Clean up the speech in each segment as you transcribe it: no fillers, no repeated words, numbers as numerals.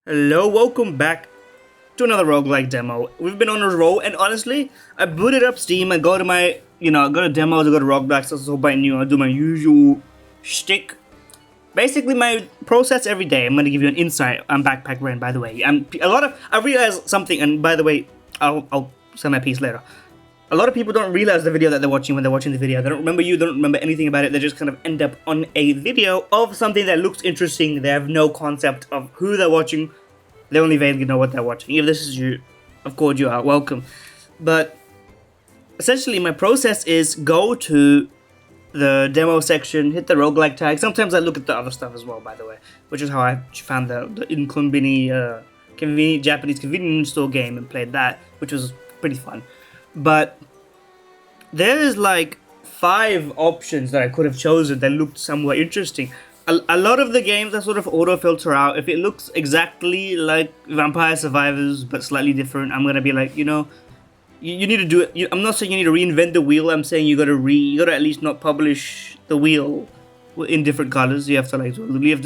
Hello, welcome back to another roguelike demo. We've been on a roll, and honestly, I booted up Steam and go to my, go to demos, I go to roguelikes, I hope I knew I do my usual shtick. Basically, my process every day. I'm gonna give you an insight on Backpack Ren, by the way. I realized something, and by the way, I'll say my piece later. A lot of people don't realize the video that they're watching when they're watching the video. They don't remember you, they don't remember anything about it. They just kind of end up on a video of something that looks interesting. They have no concept of who they're watching. They only vaguely know what they're watching. If this is you, of course you are welcome. But essentially my process is go to the demo section, hit the roguelike tag. Sometimes I look at the other stuff as well, by the way, which is how I found the convenient Japanese convenience store game and played that, which was pretty fun. But there is like 5 options that I could have chosen that looked somewhat interesting. A lot of the games I sort of auto-filter out. If it looks exactly like Vampire Survivors but slightly different, I'm gonna be like, you need to do it. I'm not saying you need to reinvent the wheel. I'm saying you gotta at least not publish the wheel in different colors. You have to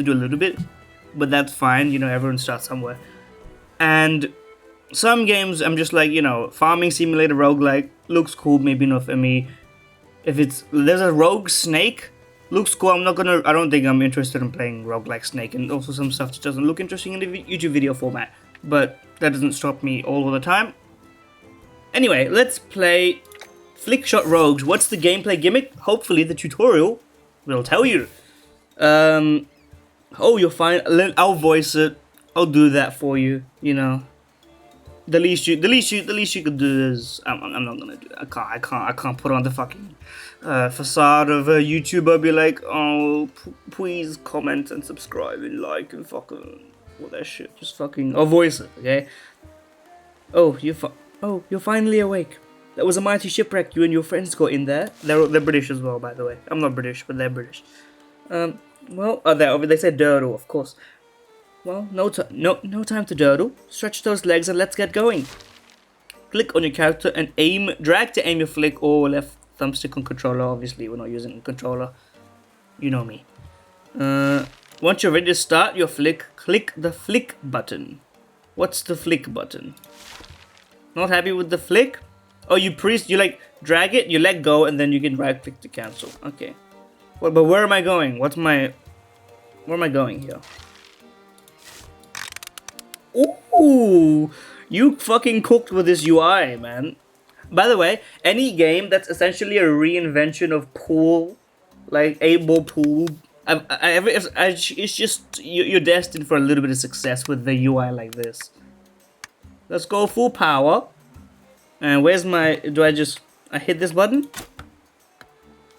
do a little bit, but that's fine. Everyone starts somewhere. And some games I'm just like, farming simulator roguelike looks cool, maybe not for me. If there's a rogue snake, looks cool. I don't think I'm interested in playing roguelike snake, and also some stuff that doesn't look interesting in the YouTube video format. But that doesn't stop me all of the time. Anyway, let's play Flickshot Rogues. What's the gameplay gimmick? Hopefully the tutorial will tell you. You'll find. I'll voice it. I'll do that for you. The least you could do is I'm not gonna do it. I can't put on the fucking facade of a YouTuber. Be like, oh, please comment and subscribe and like and fucking all that shit. Just fucking. I'll voice it, okay? Oh, you're finally awake. That was a mighty shipwreck. You and your friends got in there. They're British as well, by the way. I'm not British, but they're British. They said dirtle, of course. Well, no time to dawdle. Stretch those legs and let's get going. Click on your character and drag to aim your flick or left thumbstick on controller. Obviously, we're not using a controller. You know me. Once you're ready to start your flick, click the flick button. What's the flick button? Not happy with the flick? Oh, you drag it, you let go, and then you can right click to cancel. Okay. Well, but where am I going? Where am I going here? Ooh, you fucking cooked with this UI, man. By the way, any game that's essentially a reinvention of pool, like 8-ball pool, it's just you're destined for a little bit of success with the UI like this. Let's go full power. And where's my? I hit this button?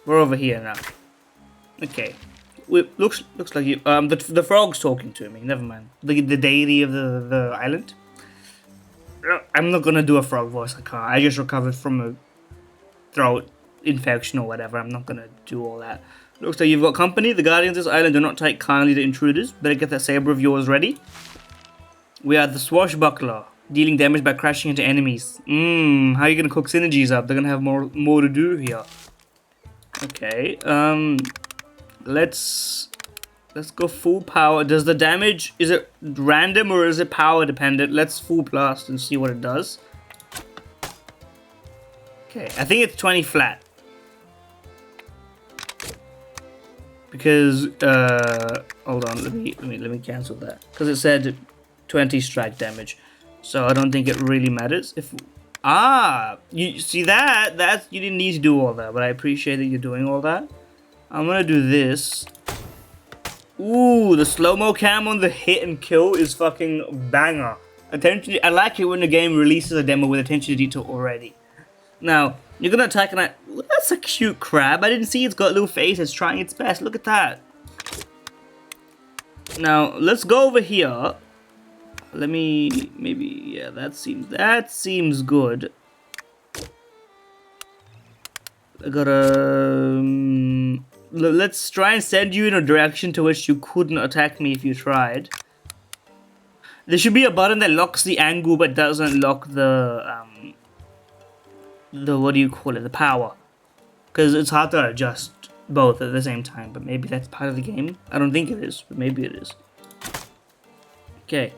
We're over here now. Okay. Looks like you. The frog's talking to me. Never mind. The deity of the island. I'm not gonna do a frog voice. I can't. I just recovered from a throat infection or whatever. I'm not gonna do all that. Looks like you've got company. The guardians of this island do not take kindly to intruders. Better get that saber of yours ready. We are the swashbuckler, dealing damage by crashing into enemies. How are you gonna cook synergies up? They're gonna have more to do here. Okay. Let's go full power. Does the damage, is it random or is it power dependent? Let's full blast and see what it does. Okay, I think it's 20 flat. Because hold on, let me cancel that. Because it said 20 strike damage. So I don't think it really matters if you see that you didn't need to do all that, but I appreciate that you're doing all that. I'm gonna do this. Ooh, the slow-mo cam on the hit and kill is fucking banger. I like it when the game releases a demo with attention to detail already. Now, you're gonna attack and that's a cute crab. I didn't see it's got a little face. It's trying its best. Look at that. Now, let's go over here. Let me, yeah, that seems good. I gotta... let's try and send you in a direction to which you couldn't attack me if you tried. There should be a button that locks the angle but doesn't lock the what do you call it? The power. Because it's hard to adjust both at the same time, but maybe that's part of the game. I don't think it is, but maybe it is. Okay.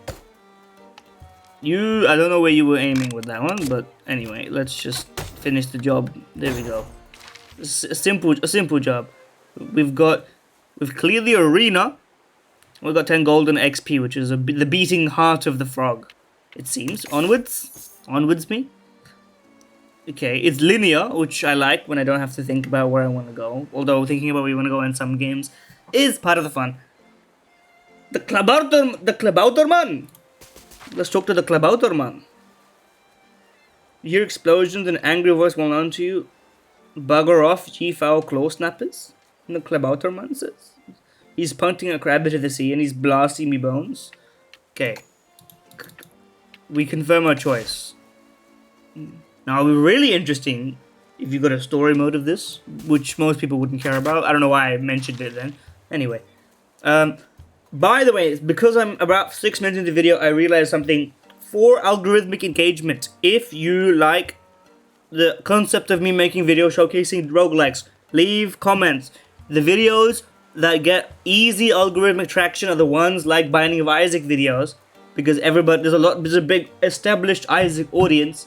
I don't know where you were aiming with that one, but anyway, let's just finish the job. There we go. It's a simple job. We've cleared the arena. We've got 10 golden XP, which is the beating heart of the frog. It seems. Onwards me. Okay, it's linear, which I like when I don't have to think about where I want to go. Although thinking about where you want to go in some games is part of the fun. The Klabauterman! Let's talk to the Klabauterman. You hear explosions and an angry voice well known to you. Bugger off, ye foul claw snappers. And the Klabauterman says. He's punting a crab into the sea and he's blasting me bones. Okay. We confirm our choice. Now, it would be really interesting if you got a story mode of this, which most people wouldn't care about. I don't know why I mentioned it then. Anyway. By the way, because I'm about 6 minutes into the video, I realized something. For algorithmic engagement, if you like the concept of me making videos showcasing roguelikes, leave comments. The videos that get easy algorithmic traction are the ones like Binding of Isaac videos, because there's a big established Isaac audience,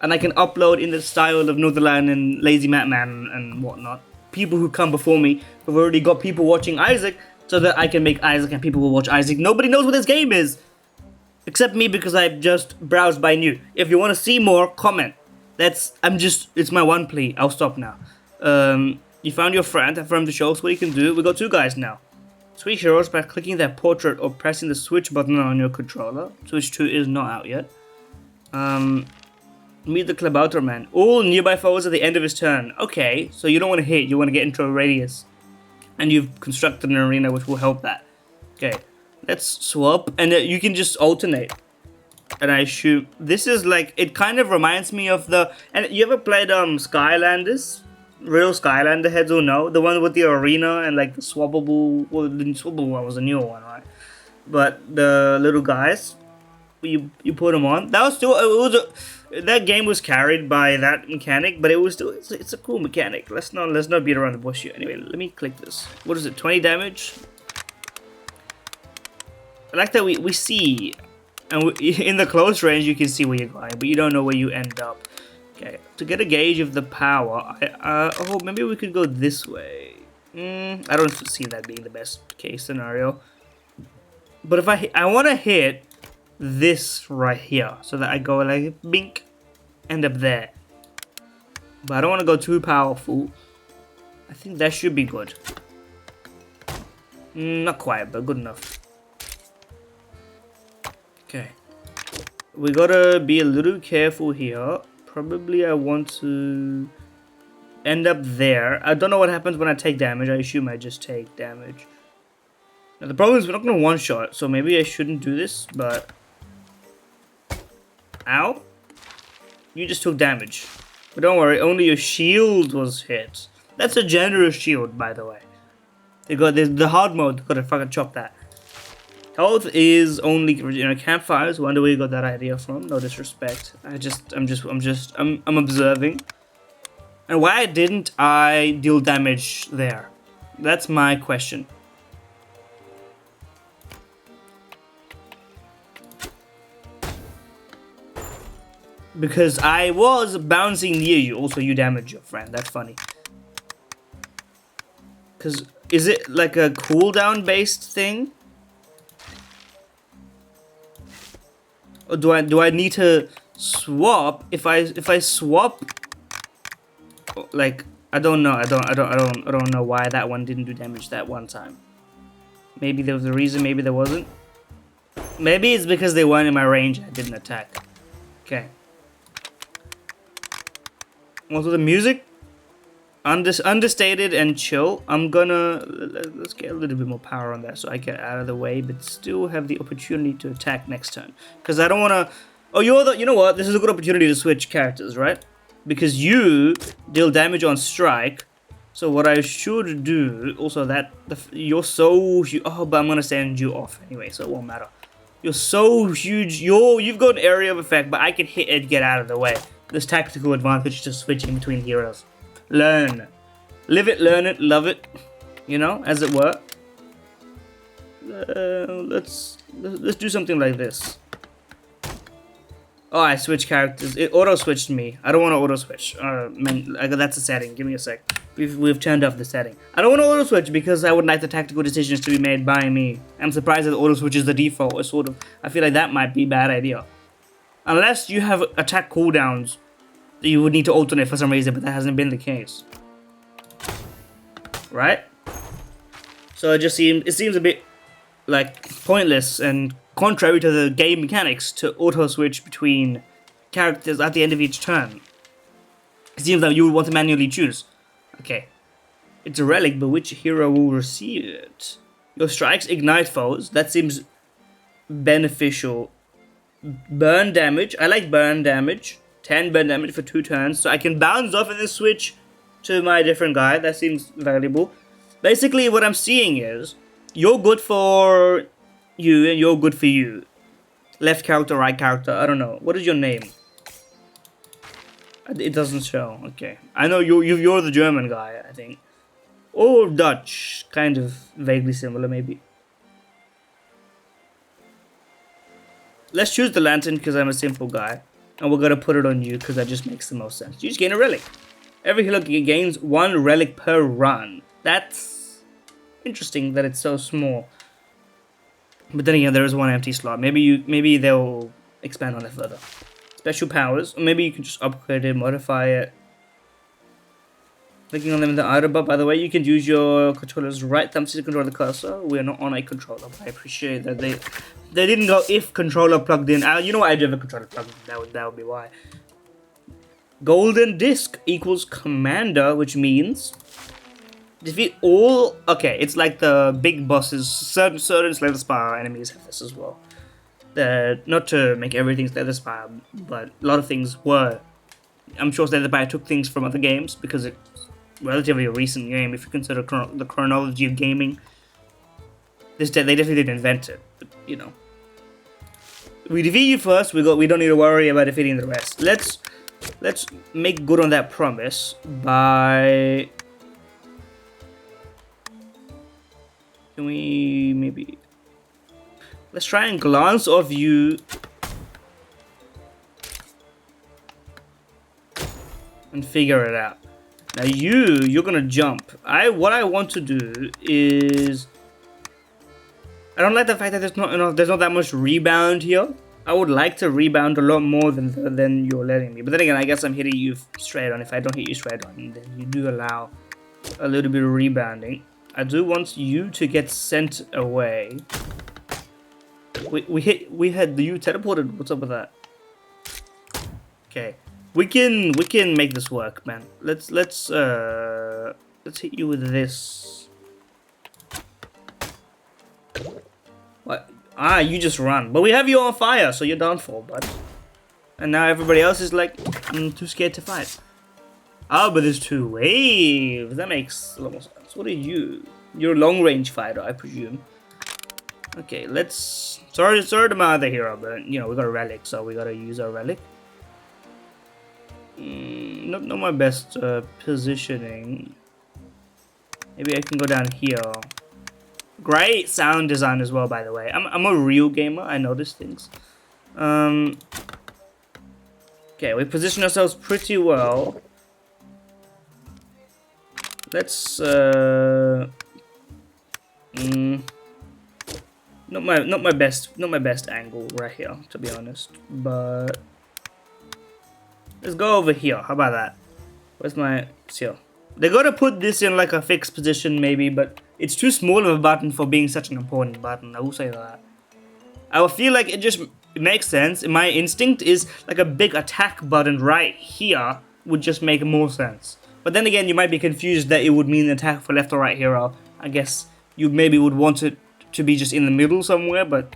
and I can upload in the style of Northernland and Lazy Matman and whatnot. People who come before me have already got people watching Isaac, so that I can make Isaac and people will watch Isaac. Nobody knows what this game is, except me, because I've just browsed by new. If you want to see more, comment. It's my one plea. I'll stop now. You found your friend, affirmed the show, so what you can do. We got 2 guys now. Switch heroes by clicking their portrait or pressing the switch button on your controller. Switch 2 is not out yet. Meet the Klabauterman. All nearby foes at the end of his turn. Okay, so you don't want to hit, you want to get into a radius. And you've constructed an arena which will help that. Okay, let's swap, and you can just alternate. And I shoot. This is like, it kind of reminds me of and you ever played Skylanders? Real Skylander heads will know. The one with the arena and like the swappable, well, the swappable one was a newer one, right? But the little guys, you put them on. That was still, that game was carried by that mechanic, but it was still, it's a cool mechanic. Let's not beat around the bush here. Anyway, let me click this. What is it, 20 damage? I like that we see, and in the close range you can see where you're going, but you don't know where you end up. Okay, to get a gauge of the power, oh, maybe we could go this way. I don't see that being the best case scenario. But if I want to hit this right here, so that I go like bink, end up there. But I don't want to go too powerful. I think that should be good. Not quite, but good enough. Okay. We gotta be a little careful here. Probably I want to end up there. I don't know what happens when I take damage. I assume I just take damage. Now the problem is we're not gonna one-shot, so maybe I shouldn't do this, but... Ow. You just took damage. But don't worry, only your shield was hit. That's a generous shield, by the way. The hard mode, gotta fucking chop that. Health is only, campfires. Wonder where you got that idea from. No disrespect. I'm observing. And why didn't I deal damage there? That's my question. Because I was bouncing near you. Also, you damaged your friend. That's funny. Because is it like a cooldown based thing? Or do I need to swap? If I swap, like, I don't know. I don't know why that one didn't do damage that one time. Maybe there was a reason. Maybe there wasn't. Maybe it's because they weren't in my range. I didn't attack. Okay. Also, the music, understated and chill. Let's get a little bit more power on that so I get out of the way, but still have the opportunity to attack next turn. Because I don't want to. Oh, you know what? This is a good opportunity to switch characters, right? Because you deal damage on strike. So what I should do, also you're so huge. Oh, but I'm gonna send you off anyway, so it won't matter. You're so huge. You've got an area of effect, but I can hit it, get out of the way. There's tactical advantage to switching between heroes. Learn. Live it, learn it, love it. You know, as it were. Let's do something like this. Oh, I switched characters. It auto-switched me. I don't want to auto-switch. Man, that's a setting. Give me a sec. We've turned off the setting. I don't want to auto-switch because I would like the tactical decisions to be made by me. I'm surprised that auto-switch is the default. Or sort of. I feel like that might be a bad idea. Unless you have attack cooldowns that you would need to alternate for some reason, but that hasn't been the case. Right? So it seems a bit like pointless and contrary to the game mechanics to auto-switch between characters at the end of each turn. It seems that you would want to manually choose. Okay. It's a relic, but which hero will receive it? Your strikes ignite foes. That seems beneficial. Burn damage. I like burn damage. 10 burn damage for 2 turns. So I can bounce off and then switch to my different guy. That seems valuable. Basically, what I'm seeing is you're good for you and you're good for you. Left character, right character. I don't know. What is your name? It doesn't show. Okay. I know you're the German guy, I think. Or Dutch. Kind of vaguely similar, maybe. Let's choose the lantern because I'm a simple guy. And we're going to put it on you because that just makes the most sense. You just gain a relic. Every hero gains 1 relic per run. That's interesting that it's so small. But then again, there is 1 empty slot. Maybe they'll expand on it further. Special powers. Or maybe you can just upgrade it, modify it. Clicking on them in the item bar. By the way, you can use your controller's right thumb to control the cursor. We are not on a controller, but I appreciate that they didn't go if controller plugged in. You know what? I do have a controller plugged in. That would be why. Golden disc equals commander, which means defeat all. Okay, it's like the big bosses. Certain Slither Spire enemies have this as well. Not to make everything Slither Spire, but a lot of things were. I'm sure Slither Spire took things from other games because it's relatively a recent game if you consider the chronology of gaming. They definitely didn't invent it, but you know. We defeat you first. We don't need to worry about defeating the rest. Let's make good on that promise by. Can we maybe? Let's try and glance off you and figure it out. Now you're gonna jump. What I want to do is. I don't like the fact that there's not that much rebound here. I would like to rebound a lot more than you're letting me. But then again, I guess I'm hitting you straight on. If I don't hit you straight on, then you do allow a little bit of rebounding. I do want you to get sent away. We had you teleported. What's up with that? Okay, we can make this work, man. Let's hit you with this. What? Ah, you just run. But we have you on fire, so you're done for, bud. And now everybody else is like, I'm too scared to fight. Oh, but there's 2 waves. That makes a lot more sense. What are you? You're a long-range fighter, I presume. Okay, let's... Sorry to my other hero, but, you know, we got a relic, so we gotta use our relic. Not my best positioning. Maybe I can go down here. Great sound design as well, by the way. I'm a real gamer. I notice things. Okay, we position ourselves pretty well. Let's not my best angle right here, to be honest. But let's go over here. How about that? Where's my seal? They gotta put this in like a fixed position maybe, but it's too small of a button for being such an important button. I will say that. I will feel like it makes sense. My instinct is like a big attack button right here would just make more sense. But then again, you might be confused that it would mean attack for left or right hero. I guess you maybe would want it to be just in the middle somewhere, but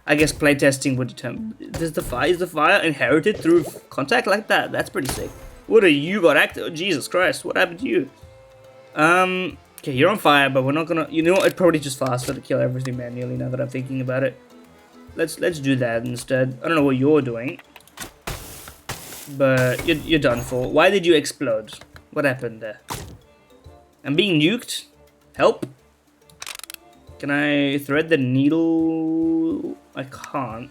I guess playtesting would determine. Is the fire inherited through contact like that? That's pretty sick. What are you got active? Oh, Jesus Christ, what happened to you? Okay, you're on fire, but we're not gonna. You know what? It's probably just faster to kill everything manually now that I'm thinking about it. Let's do that instead. I don't know what you're doing, but you're done for. Why did you explode? What happened there? I'm being nuked. Help! Can I thread the needle? I can't.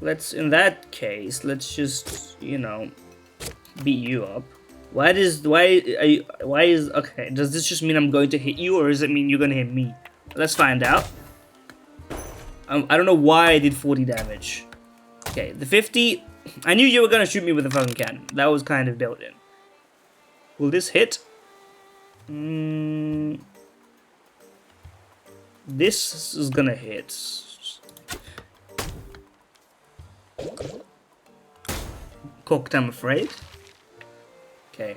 In that case, let's just, you know, beat you up. Okay, does this just mean I'm going to hit you, or does it mean you're going to hit me? Let's find out. I don't know why I did 40 damage. Okay, the 50, I knew you were going to shoot me with a fucking cannon. That was kind of built in. Will this hit? This is gonna hit. Cooked, I'm afraid. Okay.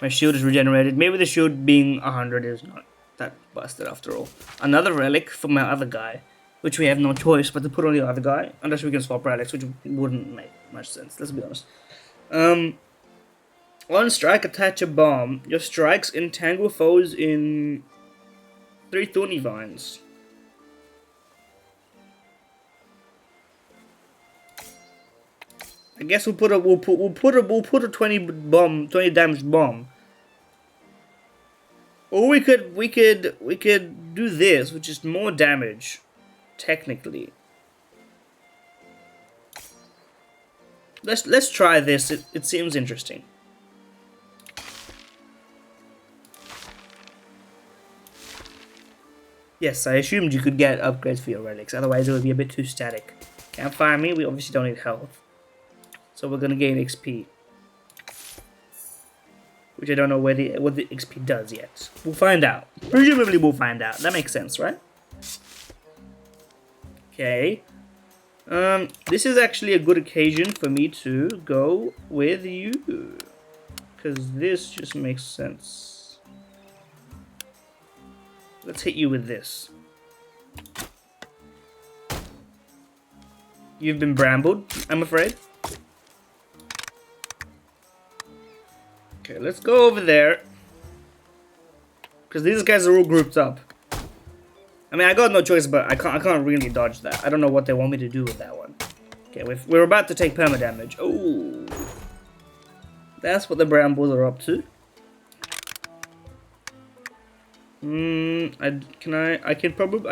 My shield is regenerated. Maybe the shield being 100 is not that busted after all. Another relic for my other guy, which we have no choice but to put on the other guy, unless we can swap relics, which wouldn't make much sense, let's be honest. On strike, attach a bomb. Your strikes entangle foes in 3 thorny vines. I guess we'll put a 20 damage bomb. Or we could do this, which is more damage, technically. Let's try this. It seems interesting. Yes, I assumed you could get upgrades for your relics, otherwise it would be a bit too static. Can't find me, we obviously don't need health. So we're gonna gain XP. Which I don't know what the XP does yet. We'll find out. Presumably we'll find out. That makes sense, right? Okay. This is actually a good occasion for me to go with you. Because this just makes sense. Let's hit you with this. You've been brambled, I'm afraid. Okay, let's go over there. Because these guys are all grouped up. I mean, I got no choice, but I can't really dodge that. I don't know what they want me to do with that one. Okay, we're about to take perma damage. Oh, that's what the brambles are up to. I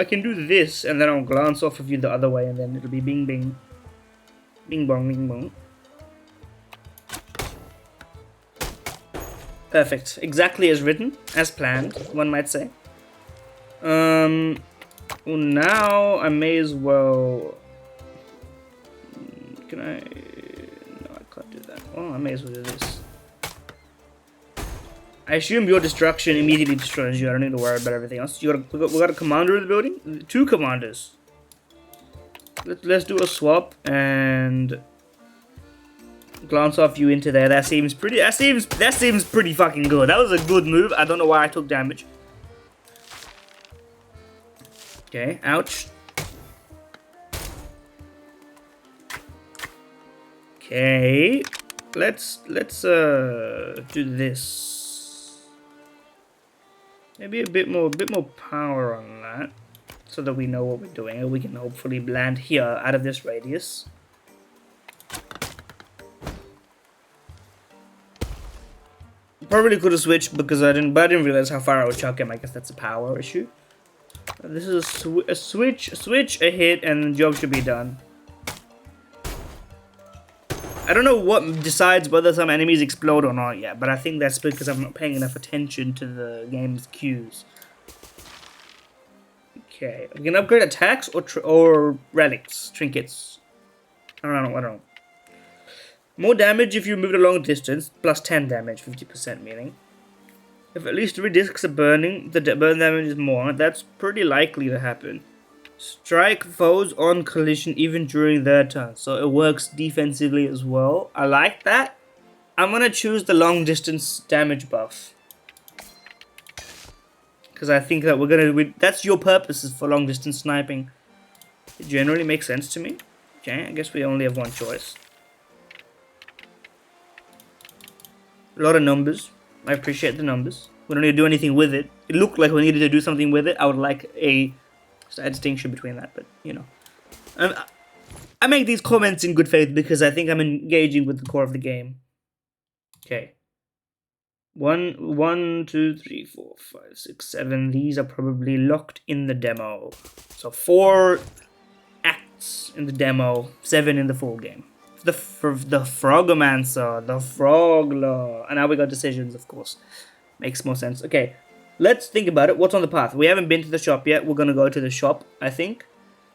can do this, and then I'll glance off of you the other way, and then it'll be bing bing, bing bong, bing bong. Perfect, exactly as written, as planned, one might say. Well, now I may as well. Can I? No, I can't do that. Oh, I may as well do this. I assume your destruction immediately destroys you. I don't need to worry about everything else. We got a commander in the building. 2 commanders. Let's do a swap and glance off you into there. That seems pretty fucking good. That was a good move. I don't know why I took damage. Okay, ouch. Okay, let's do this. Maybe a bit more power on that, so that we know what we're doing, and we can hopefully land here out of this radius. Probably could have switched because I didn't realize how far I would chuck him. I guess that's a power issue. This is a switch, a hit, and the job should be done. I don't know what decides whether some enemies explode or not yet, but I think that's because I'm not paying enough attention to the game's cues. Okay, we can upgrade attacks or relics, trinkets. I don't know. More damage if you move a long distance, plus 10 damage, 50% meaning. If at least 3 discs are burning, the burn damage is more. That's pretty likely to happen. Strike foes on collision even during their turn, so it works defensively as well. I like that. I'm gonna choose the long distance damage buff. Because I think that that's your purposes for long distance sniping. It generally makes sense to me. Okay, I guess we only have one choice. A lot of numbers. I appreciate the numbers. We don't need to do anything with it. It looked like we needed to do something with it. I would like a distinction between that, but you know. I make these comments in good faith because I think I'm engaging with the core of the game. Okay. 1, 2, 3, 4, 5, 6, 7. These are probably locked in the demo. So 4 acts in the demo, 7 in the full game. The Frogomancer, the Frogler, and now we got decisions, of course. Makes more sense. Okay, let's think about it. What's on the path? We haven't been to the shop yet. We're gonna go to the shop, I think.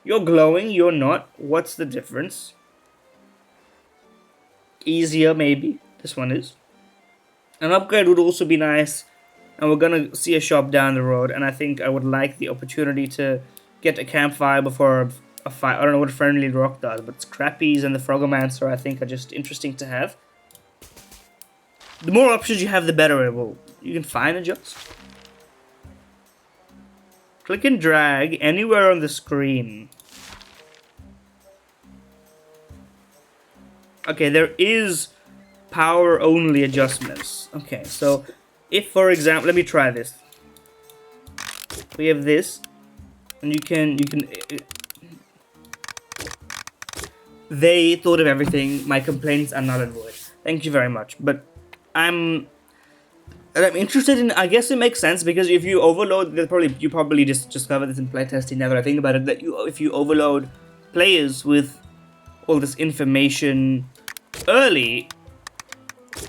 You're glowing, you're not. What's the difference? Easier, maybe. This one is. An upgrade would also be nice. And we're gonna see a shop down the road, and I think I would like the opportunity to get a campfire before a fight. I don't know what Friendly Rock does, but Scrappies and the Frogomancer I think are just interesting to have. The more options you have, the better it will. You can fine adjust. Click and drag anywhere on the screen. Okay, there is power only adjustments. Okay, so if, for example, let me try this. We have this, and you can. They thought of everything. My complaints are null and void. Thank you very much. But I'm interested in. I guess it makes sense because if you overload, you probably just discovered this in playtesting. Now that I think about it, that if you overload players with all this information early,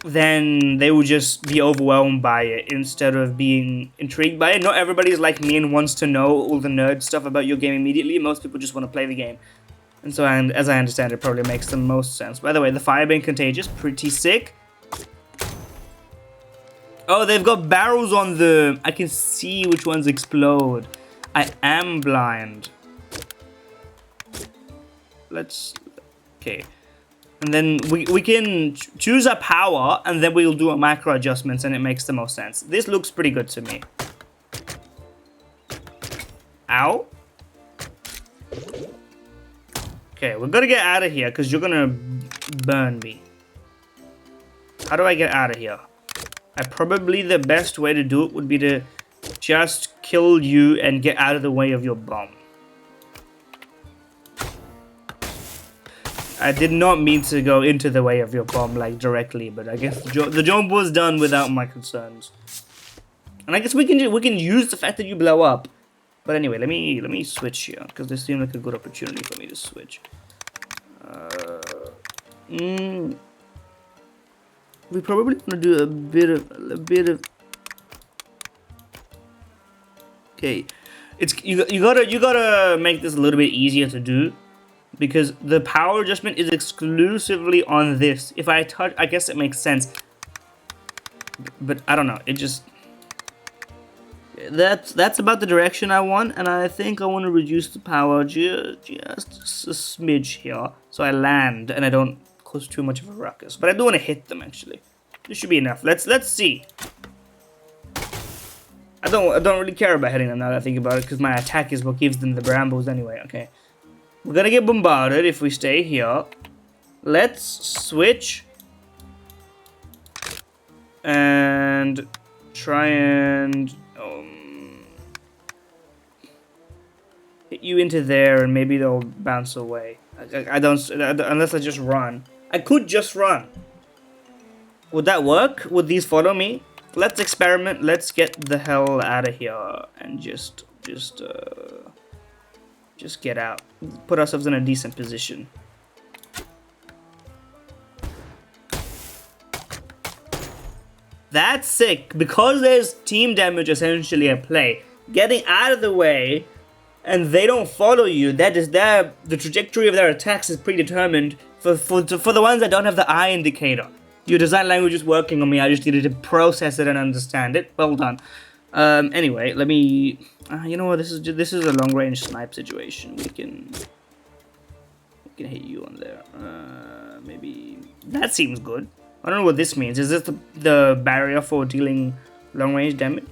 then they will just be overwhelmed by it instead of being intrigued by it. Not everybody is like me and wants to know all the nerd stuff about your game immediately. Most people just want to play the game. And so, as I understand it, probably makes the most sense. By the way, the Firebane Contagious, pretty sick. Oh, they've got barrels on them. I can see which ones explode. I am blind. Okay. And then we can choose a power, and then we'll do a macro adjustments, and it makes the most sense. This looks pretty good to me. Ow. Okay, we're gonna get out of here, because you're gonna burn me. How do I get out of here? Probably the best way to do it would be to just kill you and get out of the way of your bomb. I did not mean to go into the way of your bomb, like, directly, but I guess the job was done without my concerns. And I guess we can use the fact that you blow up. But anyway, let me switch here, because this seemed like a good opportunity for me to switch. We probably want to do a bit of. Okay, you gotta make this a little bit easier to do. Because the power adjustment is exclusively on this. If I touch, I guess it makes sense. But I don't know. It just... That's about the direction I want. And I think I want to reduce the power just a smidge here. So I land and I don't cause too much of a ruckus. But I do want to hit them, actually. This should be enough. Let's see. I don't really care about hitting them now that I think about it. Because my attack is what gives them the brambles anyway. Okay. We're gonna get bombarded if we stay here. Let's switch. And try and hit you into there, and maybe they'll bounce away. I don't, unless I just run. I could just run. Would that work? Would these follow me? Let's experiment. Let's get the hell out of here and just get out. Put ourselves in a decent position. That's sick. Because there's team damage essentially at play. Getting out of the way and they don't follow you, the trajectory of their attacks is predetermined for the ones that don't have the eye indicator. Your design language is working on me. I just needed to process it and understand it. Well done. Anyway, let me... you know what? This is a long-range snipe situation. We can hit you on there. Maybe that seems good. I don't know what this means. Is this the barrier for dealing long-range damage?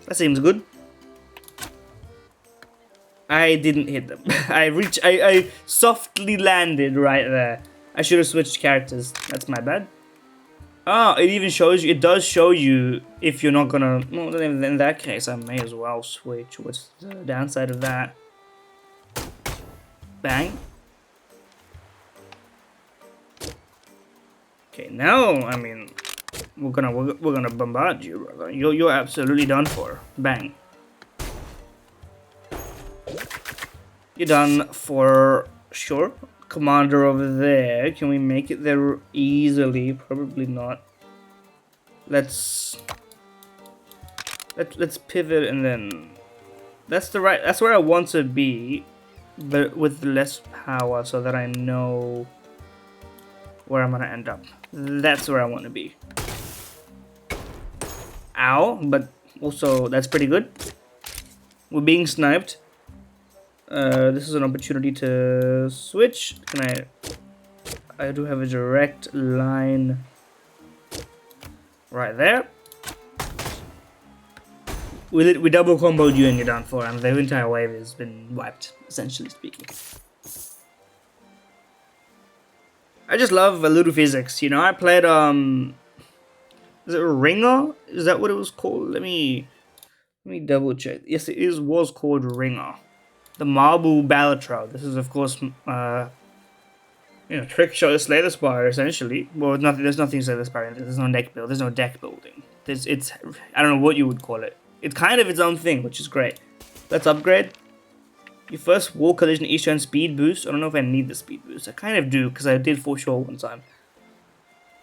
That seems good. I didn't hit them. I softly landed right there. I should have switched characters. That's my bad. Oh, it even shows you. It does show you if you're not gonna. Well, in that case, I may as well switch. What's the downside of that? Bang. Okay, now I mean, we're gonna bombard you, brother. You're absolutely done for. Bang. You're done for sure. Commander over there. Can we make it there easily? Probably not. Let's pivot and then that's where I want to be, but with less power so that I know where I'm gonna end up. That's where I want to be. Ow, but also that's pretty good. We're being sniped. This is an opportunity to switch. I do have a direct line right there. We double comboed you and you're done for, and the entire wave has been wiped, essentially speaking. I just love a little physics, you know. I played is it a Ringer? Is that what it was called? Let me double check. Yes, it was called Ringer. The Marble Balatro. This is of course trick shot Slay the Spire essentially. Well, there's nothing Slay the Spire. There's no deck build. There's no deck building. It's I don't know what you would call it. It's kind of its own thing, which is great. Let's upgrade. Your first wall collision each turn speed boost. I don't know if I need the speed boost. I kind of do because I did for sure one time.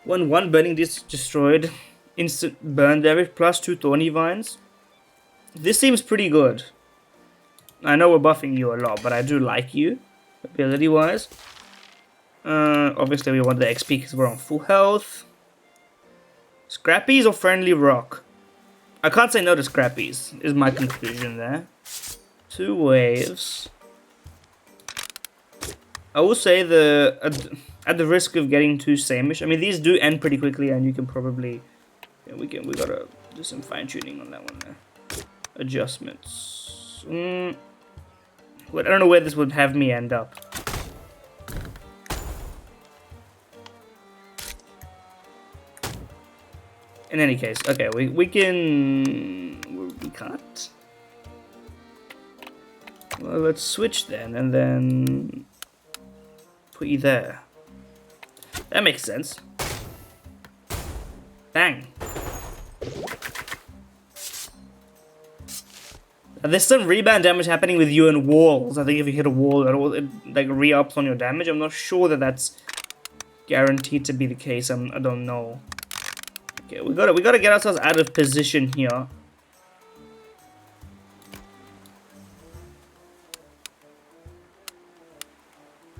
When one burning disc destroyed, instant burn damage plus 2 thorny vines. This seems pretty good. I know we're buffing you a lot, but I do like you ability wise. Obviously we want the XP because we're on full health. Scrappies or friendly rock? I can't say no to Scrappies, is my conclusion there. 2 waves. I will say at the risk of getting too sameish. I mean, these do end pretty quickly, and you can probably we gotta do some fine tuning on that one there. Adjustments. I don't know where this would have me end up. In any case, okay, we can't. Well, let's switch then, and then put you there. That makes sense. Bang. There's some rebound damage happening with you and walls. I think if you hit a wall, it like re-ups on your damage. I'm not sure that that's guaranteed to be the case. I don't know. Okay, we gotta get ourselves out of position here.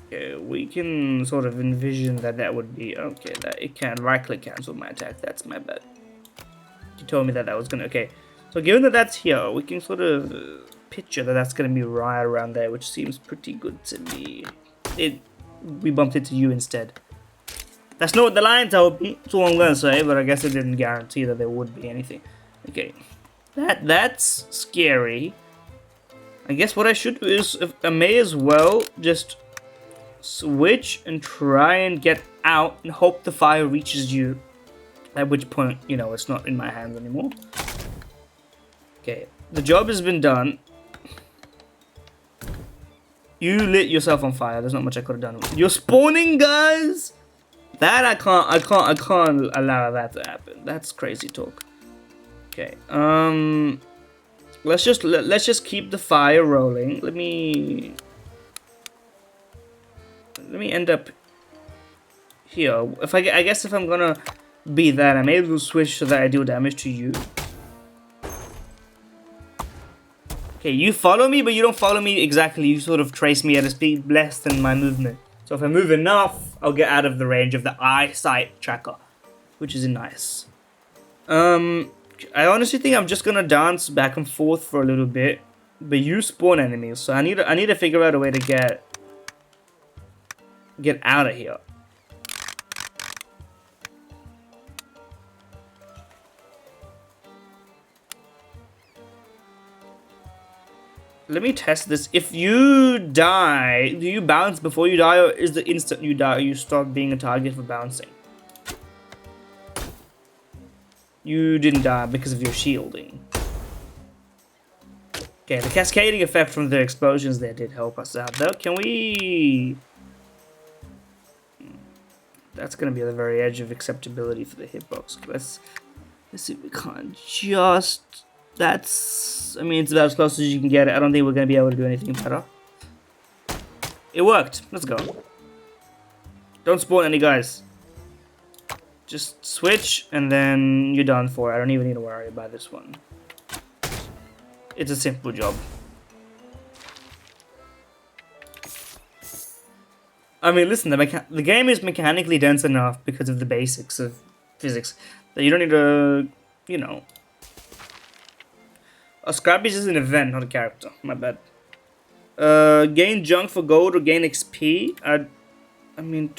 Okay, we can sort of envision that would be okay. That it can right-click cancel my attack. That's my bad. You told me that was gonna. Okay, so given that that's here, we can sort of picture that that's gonna be right around there, which seems pretty good to me. We bumped into you instead. That's not what the line told me. That's all I'm gonna say, but I guess it didn't guarantee that there would be anything. Okay, that's scary. I guess what I should do is I may as well just switch and try and get out and hope the fire reaches you. At which point, you know, it's not in my hands anymore. Okay, the job has been done. You lit yourself on fire. There's not much I could have done. You're spawning, guys. That I can't allow that to happen. That's crazy talk. Okay. Let's just keep the fire rolling. Let me end up here. I guess if I'm gonna be that, I may as well switch so that I deal damage to you. Okay, you follow me, but you don't follow me exactly. You sort of trace me at a speed less than my movement. So if I move enough, I'll get out of the range of the eyesight tracker, which is nice. I honestly think I'm just gonna dance back and forth for a little bit, but you spawn enemies, so I need to figure out a way to get out of here. Let me test this. If you die, do you bounce before you die, or is the instant you die you stop being a target for bouncing? You didn't die because of your shielding. Okay, the cascading effect from the explosions there did help us out though. Can we... That's gonna be at the very edge of acceptability for the hitbox. Let's see if we can't just... I mean, it's about as close as you can get it. I don't think we're gonna be able to do anything better. It worked. Let's go. Don't spawn any guys. Just switch, and then you're done for. I don't even need to worry about this one. It's a simple job. I mean, listen, the game is mechanically dense enough because of the basics of physics that you don't need to, you know. A scrap is just an event, not a character. My bad. Gain junk for gold or gain XP. I mean,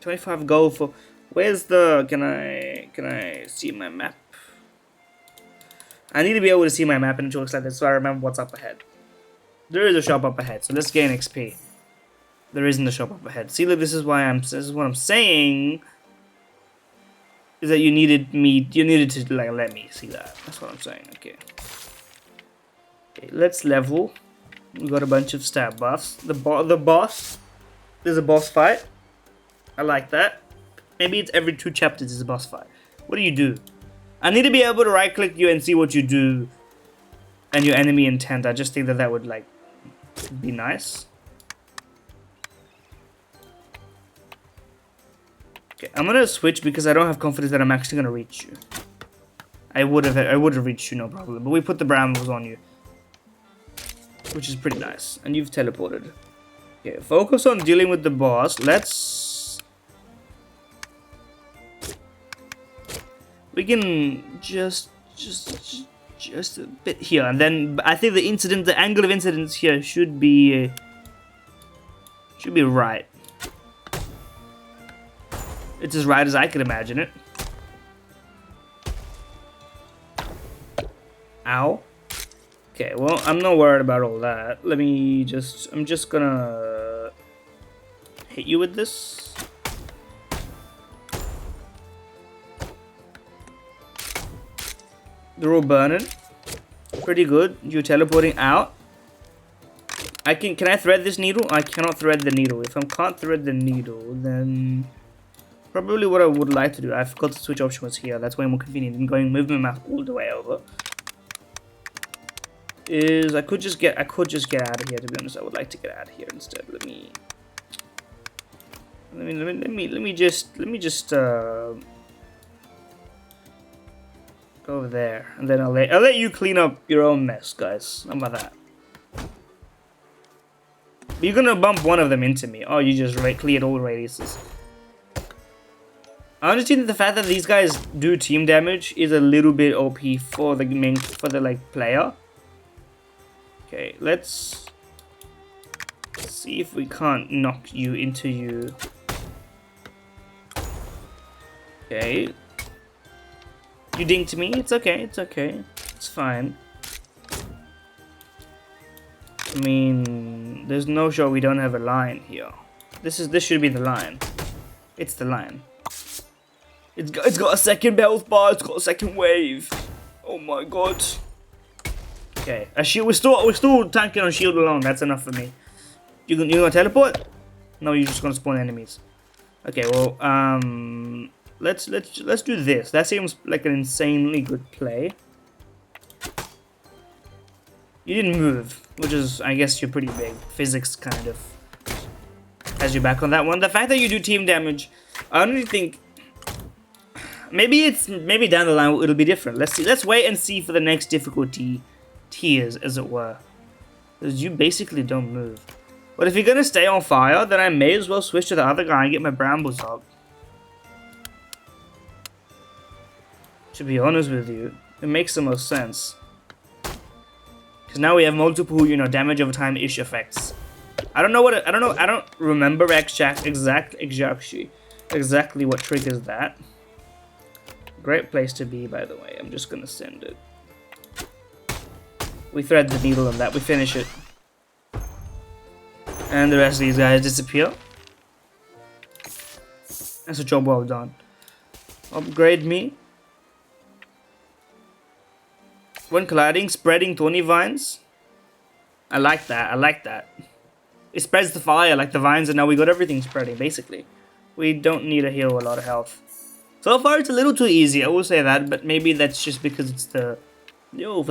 25 gold for. Where's the? Can I see my map? I need to be able to see my map and it looks like this, so I remember what's up ahead. There is a shop up ahead, so let's gain XP. There isn't a shop up ahead. See, look, this is what I'm saying. Is that you needed to like let me see that. That's what I'm saying. Okay. Okay, let's level. We got a bunch of stat buffs. The boss. There's a boss fight. I like that. Maybe it's every 2 chapters is a boss fight. What do you do? I need to be able to right click you and see what you do and your enemy intent. I just think that would like be nice. Okay, I'm gonna switch because I don't have confidence that I'm actually gonna reach you. I would have reached you no problem, but we put the brambles on you, which is pretty nice. And you've teleported. Okay, focus on dealing with the boss. We can just a bit here, and then I think the angle of incidence here should be right. It's as right as I could imagine it. Ow. Okay, well, I'm not worried about all that. I'm just gonna hit you with this. They're all burning. Pretty good. You're teleporting out. Can I thread this needle? I cannot thread the needle. If I can't thread the needle, then probably what I would like to do, I forgot the switch option was here. That's way more convenient than going movement map all the way over. Is I could just get out of here. To be honest, I would like to get out of here instead. Let me just go over there, and then I'll let you clean up your own mess, guys. How about that? You're gonna bump one of them into me. Oh, you just cleared all radiuses. I understand the fact that these guys do team damage is a little bit OP for the like player. Okay, let's see if we can't knock you into you. Okay. You dinked me. It's okay. It's okay. It's fine. I mean, there's no show we don't have a line here. This should be the line. It's the line. It's got a second health bar. It's got a second wave. Oh my god. Okay, a shield. We're still tanking on shield alone. That's enough for me. You gonna teleport? No, you're just gonna spawn enemies. Okay, well, let's do this. That seems like an insanely good play. You didn't move, which is, I guess, you're pretty big. Physics kind of has you back on that one. The fact that you do team damage, I only think maybe down the line it'll be different. Let's see. Let's wait and see for the next difficulty tiers, as it were. Because you basically don't move. But if you're gonna stay on fire, then I may as well switch to the other guy and get my brambles up. To be honest with you, it makes the most sense. Because now we have multiple, damage over time-ish effects. I don't remember exactly what triggers that. Great place to be, by the way. I'm just gonna send it. We thread the needle on that. We finish it. And the rest of these guys disappear. That's a job well done. Upgrade me. When colliding, spreading thorny vines. I like that. It spreads the fire like the vines, and now we got everything spreading, basically. We don't need to heal a lot of health. So far, it's a little too easy, I will say that, but maybe that's just because it's for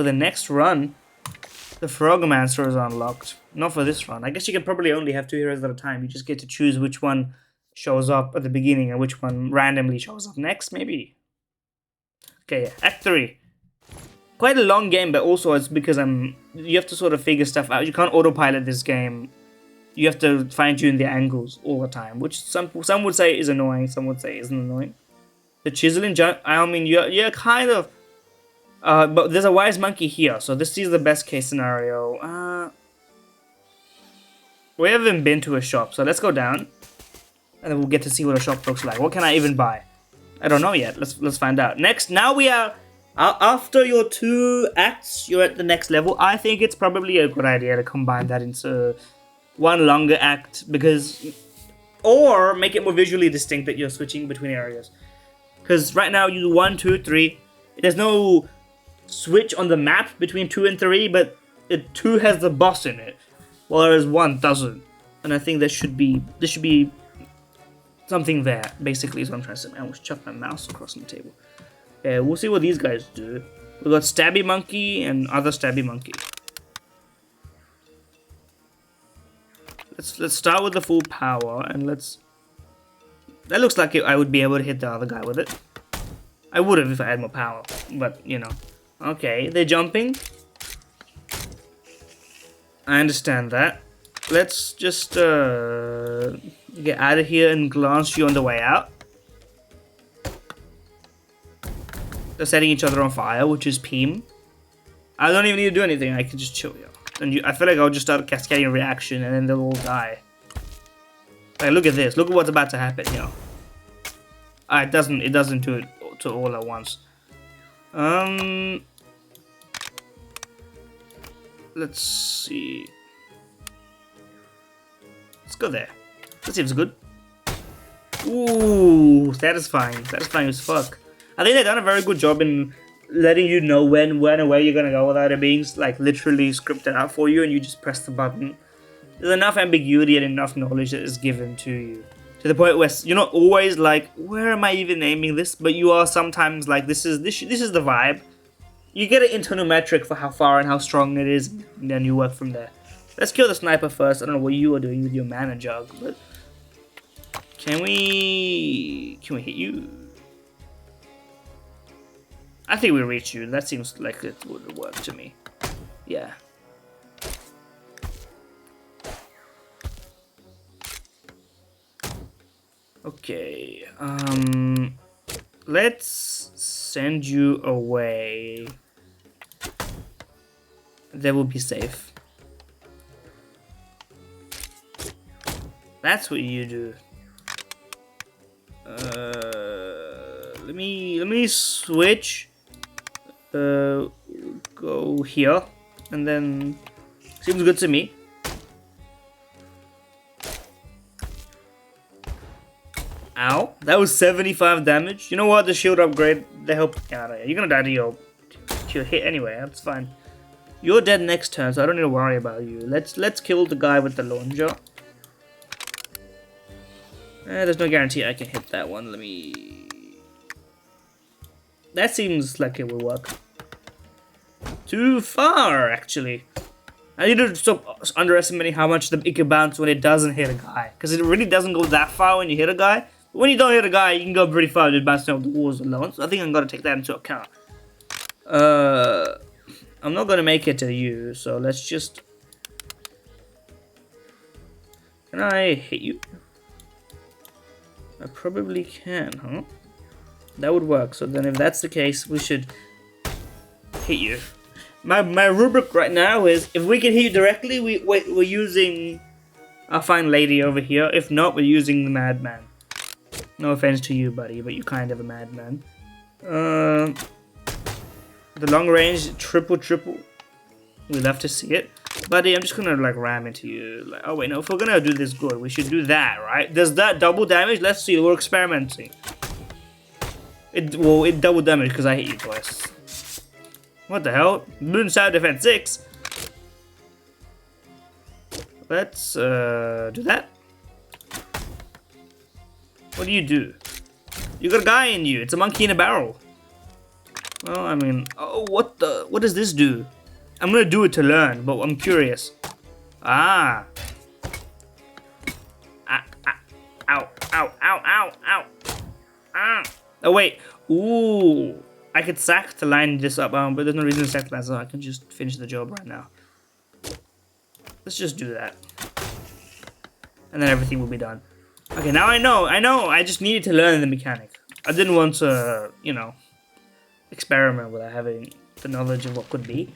the next run, The Frogmancer is unlocked. Not for this run. I guess you can probably only have 2 heroes at a time. You just get to choose which one shows up at the beginning and which one randomly shows up next, maybe. Okay, yeah. Act 3. Quite a long game, but also it's because you have to sort of figure stuff out. You can't autopilot this game. You have to fine-tune the angles all the time, which some would say is annoying, some would say isn't annoying. The chiseling jump, I mean, you're kind of... but there's a wise monkey here, so this is the best case scenario. We haven't been to a shop, so let's go down. And then we'll get to see what a shop looks like. What can I even buy? I don't know yet. Let's find out. Next, now we are... after your 2 acts, you're at the next level. I think it's probably a good idea to combine that into one longer act, because... Or make it more visually distinct that you're switching between areas. Because right now you do 1, 2, 3. There's no switch on the map between 2 and 3, but 2 has the boss in it, whereas 1 doesn't. And I think there should be something there, basically, is what I'm trying to say. I almost chucked my mouse across the table. We'll see what these guys do. We got Stabby Monkey and other Stabby Monkey. Let's start with the full power, and let's... That looks like I would be able to hit the other guy with it. I would have if I had more power, but, you know. Okay, they're jumping. I understand that. Let's just get out of here and glance you on the way out. They're setting each other on fire, which is Peem. I don't even need to do anything, I can just chill here. And I feel like I'll just start cascading a reaction and then they'll all die. Like, look at this. Look at what's about to happen here. It doesn't do it to all at once. Let's see. Let's go there. That seems good. Ooh, satisfying. Satisfying as fuck. I think they've done a very good job in letting you know when and where you're gonna go without it being like literally scripted out for you, and you just press the button. There's enough ambiguity and enough knowledge that is given to you, to the point where you're not always like, where am I even aiming this? But you are sometimes like, this is the vibe. You get an internal metric for how far and how strong it is, and then you work from there. Let's kill the sniper first. I don't know what you are doing with your mana jug, but can we hit you? I think we reach you. That seems like it would work to me. Yeah. Okay. Let's send you away. That will be safe. That's what you do. Let me switch. Go here, and then seems good to me. Ow, that was 75 damage. You know what? The shield upgrade, they help out. You're gonna die to your hit anyway. That's fine. You're dead next turn, so I don't need to worry about you. Let's kill the guy with the launcher. There's no guarantee I can hit that one. Let me... That seems like it will work. Too far, actually. I need to stop underestimating how much it can bounce when it doesn't hit a guy. Because it really doesn't go that far when you hit a guy. But when you don't hit a guy, you can go pretty far just bouncing off the walls alone. So I think I'm going to take that into account. I'm not going to make it to you, so let's just... Can I hit you? I probably can, huh? That would work. So then if that's the case, we should hit you. My rubric right now is, if we can hit you directly, we're using our fine lady over here. If not, we're using the madman. No offense to you, buddy, but you're kind of a madman. The long range, triple. We'd love to see it. Buddy, I'm just gonna like ram into you. Like, oh wait, no, if we're gonna do this good, we should do that, right? Does that double damage? Let's see, we're experimenting. It double damage because I hit you twice. What the hell? Moonshot defense 6. Let's do that. What do? You got a guy in you. It's a monkey in a barrel. Well, I mean, oh, what does this do? I'm gonna do it to learn, but I'm curious. Ah. Ah, ah. Ow, ow, ow, ow, ow. Ah. Oh, wait. Ooh. I could sack to line this up, but there's no reason to sack that, so I can just finish the job right now. Let's just do that. And then everything will be done. Okay, now I know. I just needed to learn the mechanic. I didn't want to, you know, experiment without having the knowledge of what could be.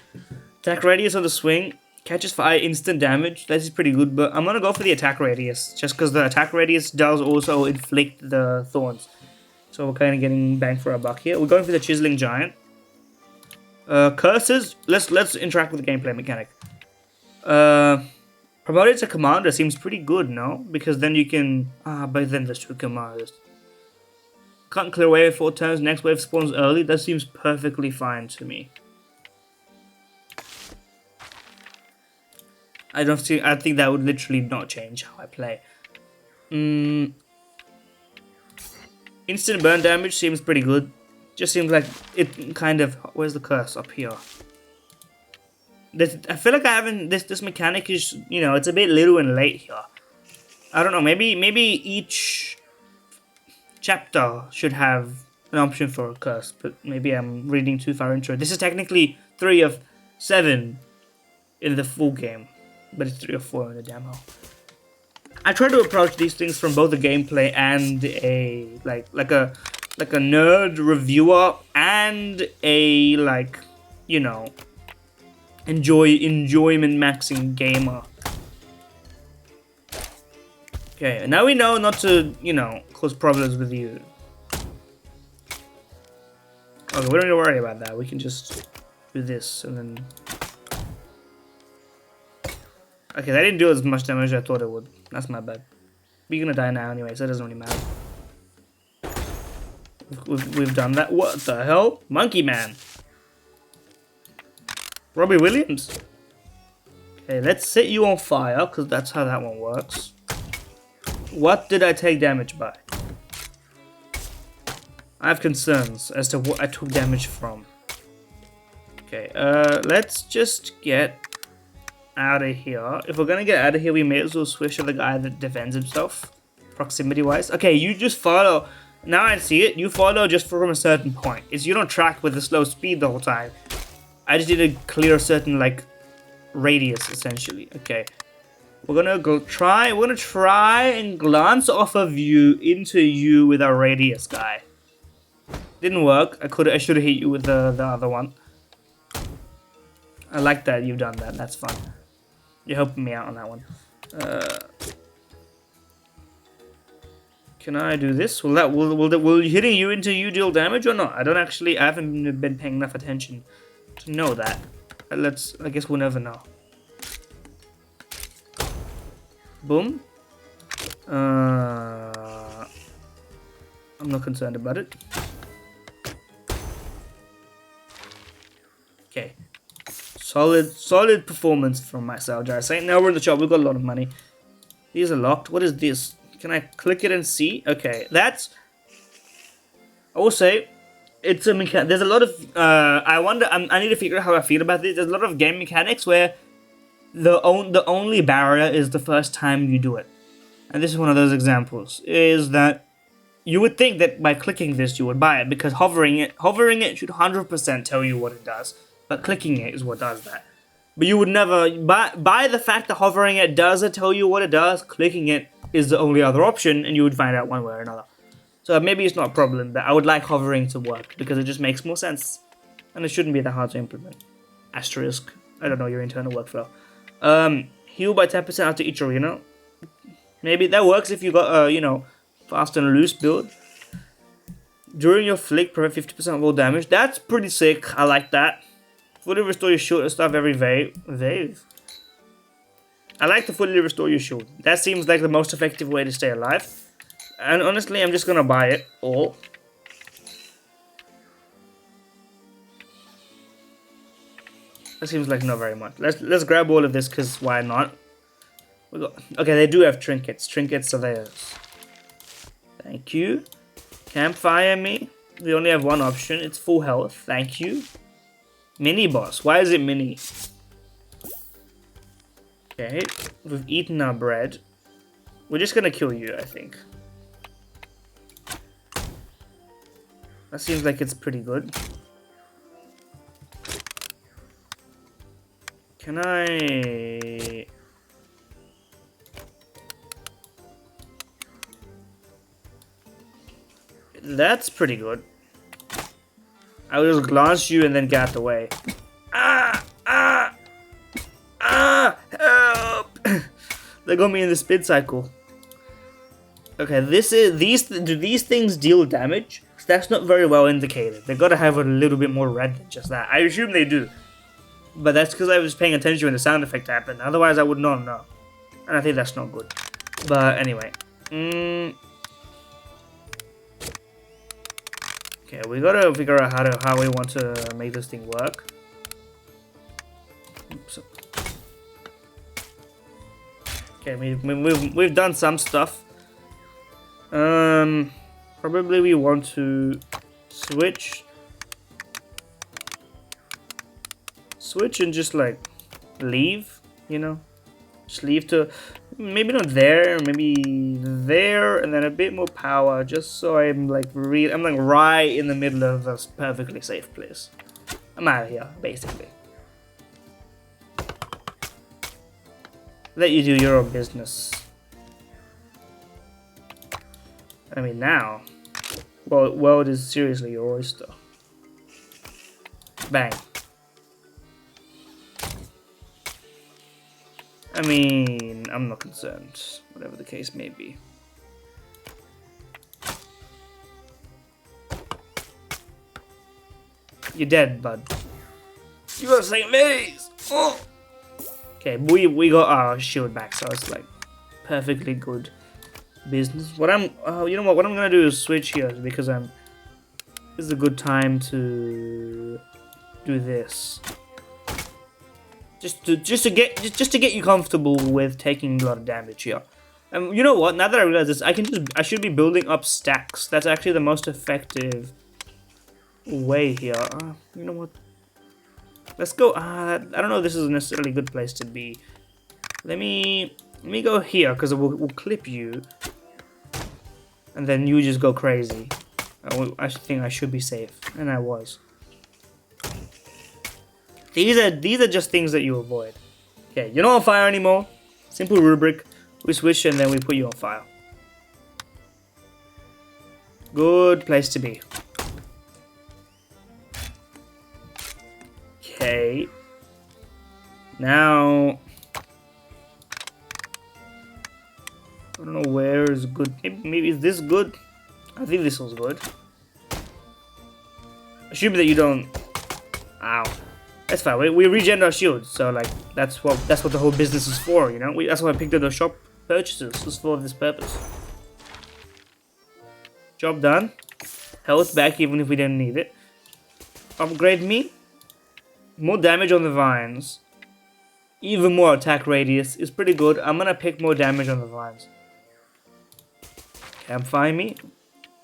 Attack radius of the swing. Catches fire, instant damage. That is pretty good, but I'm gonna go for the attack radius. Just because the attack radius does also inflict the thorns. So we're kind of getting bang for our buck here. We're going for the chiseling giant. Curses. Let's interact with the gameplay mechanic. Promoted to commander seems pretty good, no? Because then you can... but then there's 2 commanders. Can't clear wave 4 turns, next wave spawns early. That seems perfectly fine to me. I think that would literally not change how I play. Instant burn damage seems pretty good. Just seems like it kind of... Where's the curse? Up here. I feel like I haven't... This mechanic is... You know, it's a bit little and late here. I don't know. Maybe each chapter should have an option for a curse. But maybe I'm reading too far into it. This is technically 3 of 7 in the full game. But it's 3 or 4 in the demo. I try to approach these things from both the gameplay and a like a nerd reviewer and a you know, enjoyment maxing gamer. Okay, now we know not to, you know, cause problems with you. Okay, we don't need to worry about that. We can just do this and then. Okay, that didn't do as much damage as I thought it would. That's my bad. We're gonna die now anyway, so it doesn't really matter. We've done that. What the hell? Monkey Man. Robbie Williams. Okay, let's set you on fire, because that's how that one works. What did I take damage by? I have concerns as to what I took damage from. Okay, let's just get out of here. If we're gonna get out of here, we may as well switch to the guy that defends himself, proximity wise. Okay, you just follow. Now I see it. You follow just from a certain point. You don't track with a slow speed the whole time. I just need to clear a certain radius essentially. Okay, we're gonna try. We're gonna try and glance off of you into you with our radius guy. Didn't work. I should have hit you with the other one. I like that you've done that. That's fun. You're helping me out on that one. Can I do this? Will hitting you into you deal damage or not? I haven't been paying enough attention to know that. I guess we'll never know. Boom. I'm not concerned about it. Okay. Solid performance from myself, Jarrett. Now we're in the shop. We've got a lot of money. These are locked. What is this? Can I click it and see? Okay, that's... I will say, it's a mechanic. There's a lot of... I need to figure out how I feel about this. There's a lot of game mechanics where the only barrier is the first time you do it. And this is one of those examples. Is that you would think that by clicking this you would buy it, because hovering it should 100% tell you what it does. But clicking it is what does that. But you would never... By the fact that hovering it does tell you what it does, clicking it is the only other option, and you would find out one way or another. So maybe it's not a problem, but I would like hovering to work, because it just makes more sense. And it shouldn't be that hard to implement. Asterisk. I don't know your internal workflow. Heal by 10% after each arena. Maybe that works if you got you know, fast and loose build. During your flick, prevent 50% of all damage. That's pretty sick. I like that. Fully restore your shield and stuff every wave. I like to fully restore your shield. That seems like the most effective way to stay alive. And honestly, I'm just gonna buy it all. That seems like not very much. Let's grab all of this, because why not? Okay, they do have trinkets. Trinket surveyors. Thank you. Campfire me. We only have one option. It's full health. Thank you. Mini boss. Why is it mini? Okay, we've eaten our bread. We're just gonna kill you, I think. That seems like it's pretty good. Can I... That's pretty good. I will just glance you and then get out the way. Ah! Ah! Ah! Help! They got me in the spin cycle. Okay, do these things deal damage? That's not very well indicated. They gotta have a little bit more red than just that. I assume they do. But that's because I was paying attention when the sound effect happened. Otherwise, I would not know. And I think that's not good. But anyway. Okay, we gotta figure out how we want to make this thing work. Oops. Okay, we've done some stuff. Probably we want to switch and just like leave, you know, just leave to maybe not there, maybe there, and then a bit more power, just so I'm like right in the middle of a perfectly safe place. I'm out of here, basically. Let you do your own business. I mean, now, well, world is seriously your oyster. Bang. I mean, I'm not concerned, whatever the case may be. You're dead, bud. You got St. Mary's! Oh! Okay, we got our shield back, so it's like perfectly good business. What I'm, you know what I'm gonna do is switch here because this is a good time to do this. Just to get you comfortable with taking a lot of damage here. And you know what? Now that I realize this, I should be building up stacks. That's actually the most effective way here. You know what? Let's go. I don't know if this is necessarily a good place to be. Let me go here because we'll clip you, and then you just go crazy. I think I should be safe, and I was. These are just things that you avoid. Okay, you're not on fire anymore. Simple rubric. We switch and then we put you on fire. Good place to be. Okay. Now, I don't know where is good. Maybe is this good? I think this was good. Assuming that you don't. Ow. That's fine. We regen our shield, so like that's what the whole business is for, you know. That's why I picked up the shop purchases, just for this purpose. Job done. Health back, even if we didn't need it. Upgrade me. More damage on the vines. Even more attack radius is pretty good. I'm gonna pick more damage on the vines. Campfire me.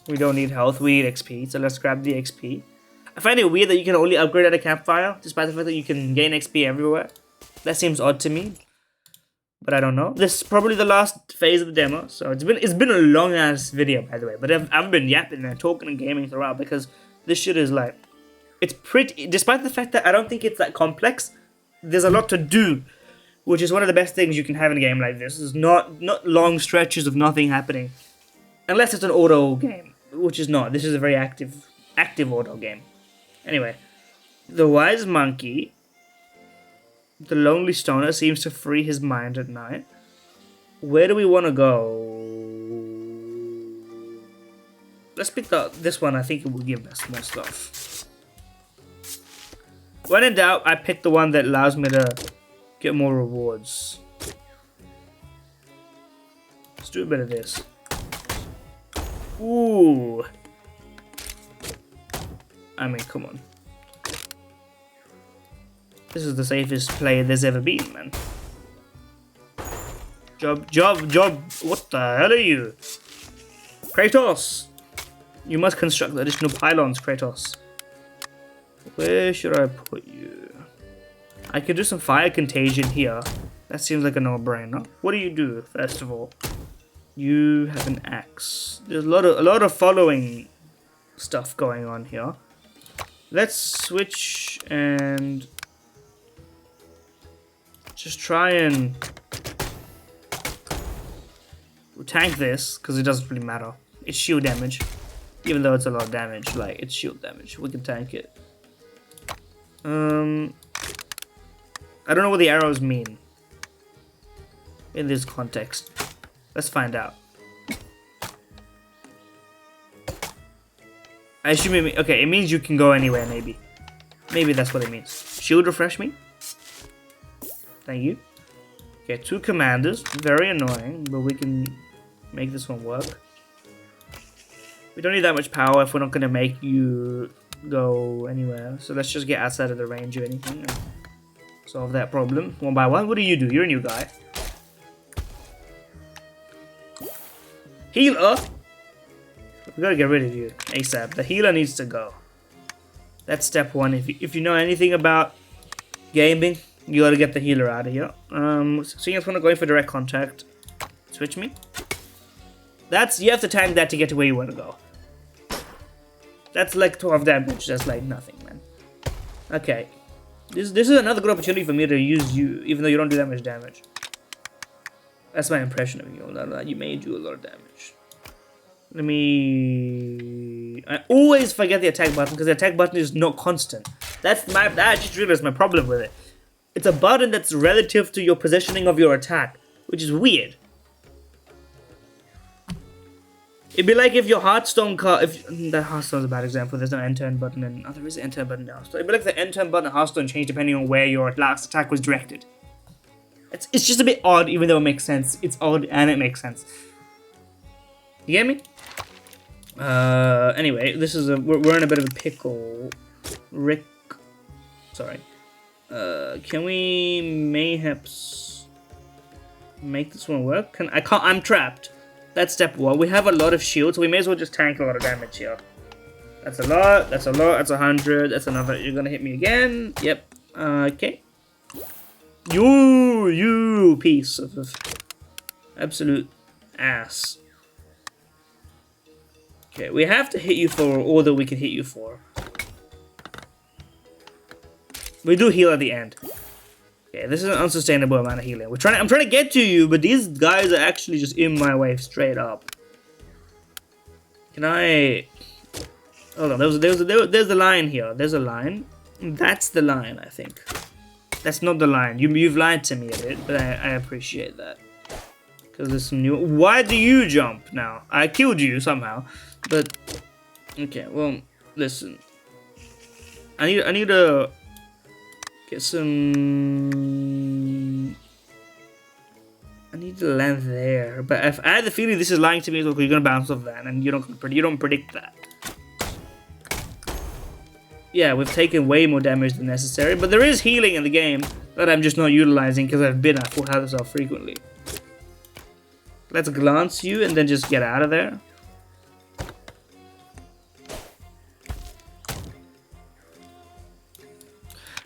We don't need health. We need XP, so let's grab the XP. I find it weird that you can only upgrade at a campfire, despite the fact that you can gain XP everywhere. That seems odd to me, but I don't know. This is probably the last phase of the demo, so it's been a long ass video, by the way. But I've been yapping and talking and gaming throughout because this shit is like, it's pretty. Despite the fact that I don't think it's that complex, there's a lot to do, which is one of the best things you can have in a game like this. Is not long stretches of nothing happening, unless it's an auto game, which is not. This is a very active auto game. Anyway, the wise monkey, the lonely stoner, seems to free his mind at night. Where do we want to go? Let's pick this one. I think it will give us more stuff. When in doubt, I pick the one that allows me to get more rewards. Let's do a bit of this. Ooh. I mean, come on. This is the safest play there's ever been, man. Job. What the hell are you? Kratos! You must construct additional pylons, Kratos. Where should I put you? I could do some fire contagion here. That seems like a no-brainer. What do you do, first of all? You have an axe. There's a lot of following stuff going on here. Let's switch and just try and tank this, because it doesn't really matter. It's shield damage. Even though it's a lot of damage, like, it's shield damage. We can tank it. I don't know what the arrows mean in this context. Let's find out. I assume it means, okay, it means you can go anywhere, maybe. Maybe that's what it means. Shield refresh me. Thank you. Okay, 2 commanders. Very annoying, but we can make this one work. We don't need that much power if we're not going to make you go anywhere. So let's just get outside of the range of anything and solve that problem one by one. What do? You're a new guy. Healer! We gotta get rid of you ASAP. The healer needs to go. That's step 1. If you know anything about gaming, you gotta get the healer out of here. So you guys wanna go in for direct contact. Switch me. You have to tank that to get to where you wanna go. That's like 12 damage. That's like nothing, man. Okay. This is another good opportunity for me to use you, even though you don't do that much damage. That's my impression of you. You may do a lot of damage. Let me... I always forget the attack button because the attack button is not constant. I just realized my problem with it. It's a button that's relative to your positioning of your attack, which is weird. It'd be like if your Hearthstone card... That Hearthstone's a bad example. There's no end-turn button and... Oh, there is an end-turn button now. So it'd be like the end-turn button in Hearthstone changed depending on where your last attack was directed. It's just a bit odd, even though it makes sense. It's odd and it makes sense. You get me? Anyway, this is we're in a bit of a pickle. Sorry. Can we mayhaps make this one work? I'm trapped. That's step 1. We have a lot of shields, so we may as well just tank a lot of damage here. That's a lot. That's 100. That's another. You're gonna hit me again. Yep. Okay. You piece of absolute ass. Okay, we have to hit you for all that we can hit you for. We do heal at the end. Okay, this is an unsustainable amount of healing. I'm trying to get to you, but these guys are actually just in my way straight up. Can I... Hold on, there's a line here. There's a line. That's the line, I think. That's not the line. You've lied to me a bit, but I appreciate that. Because there's some new... Why do you jump now? I killed you somehow. But... Okay, well, listen. I need to... Get some... I need to land there. But if I had the feeling this is lying to me, look, you're gonna bounce off that, and you don't predict that. Yeah, we've taken way more damage than necessary, but there is healing in the game that I'm just not utilizing because I've been at full health so frequently. Let's glance you and then just get out of there.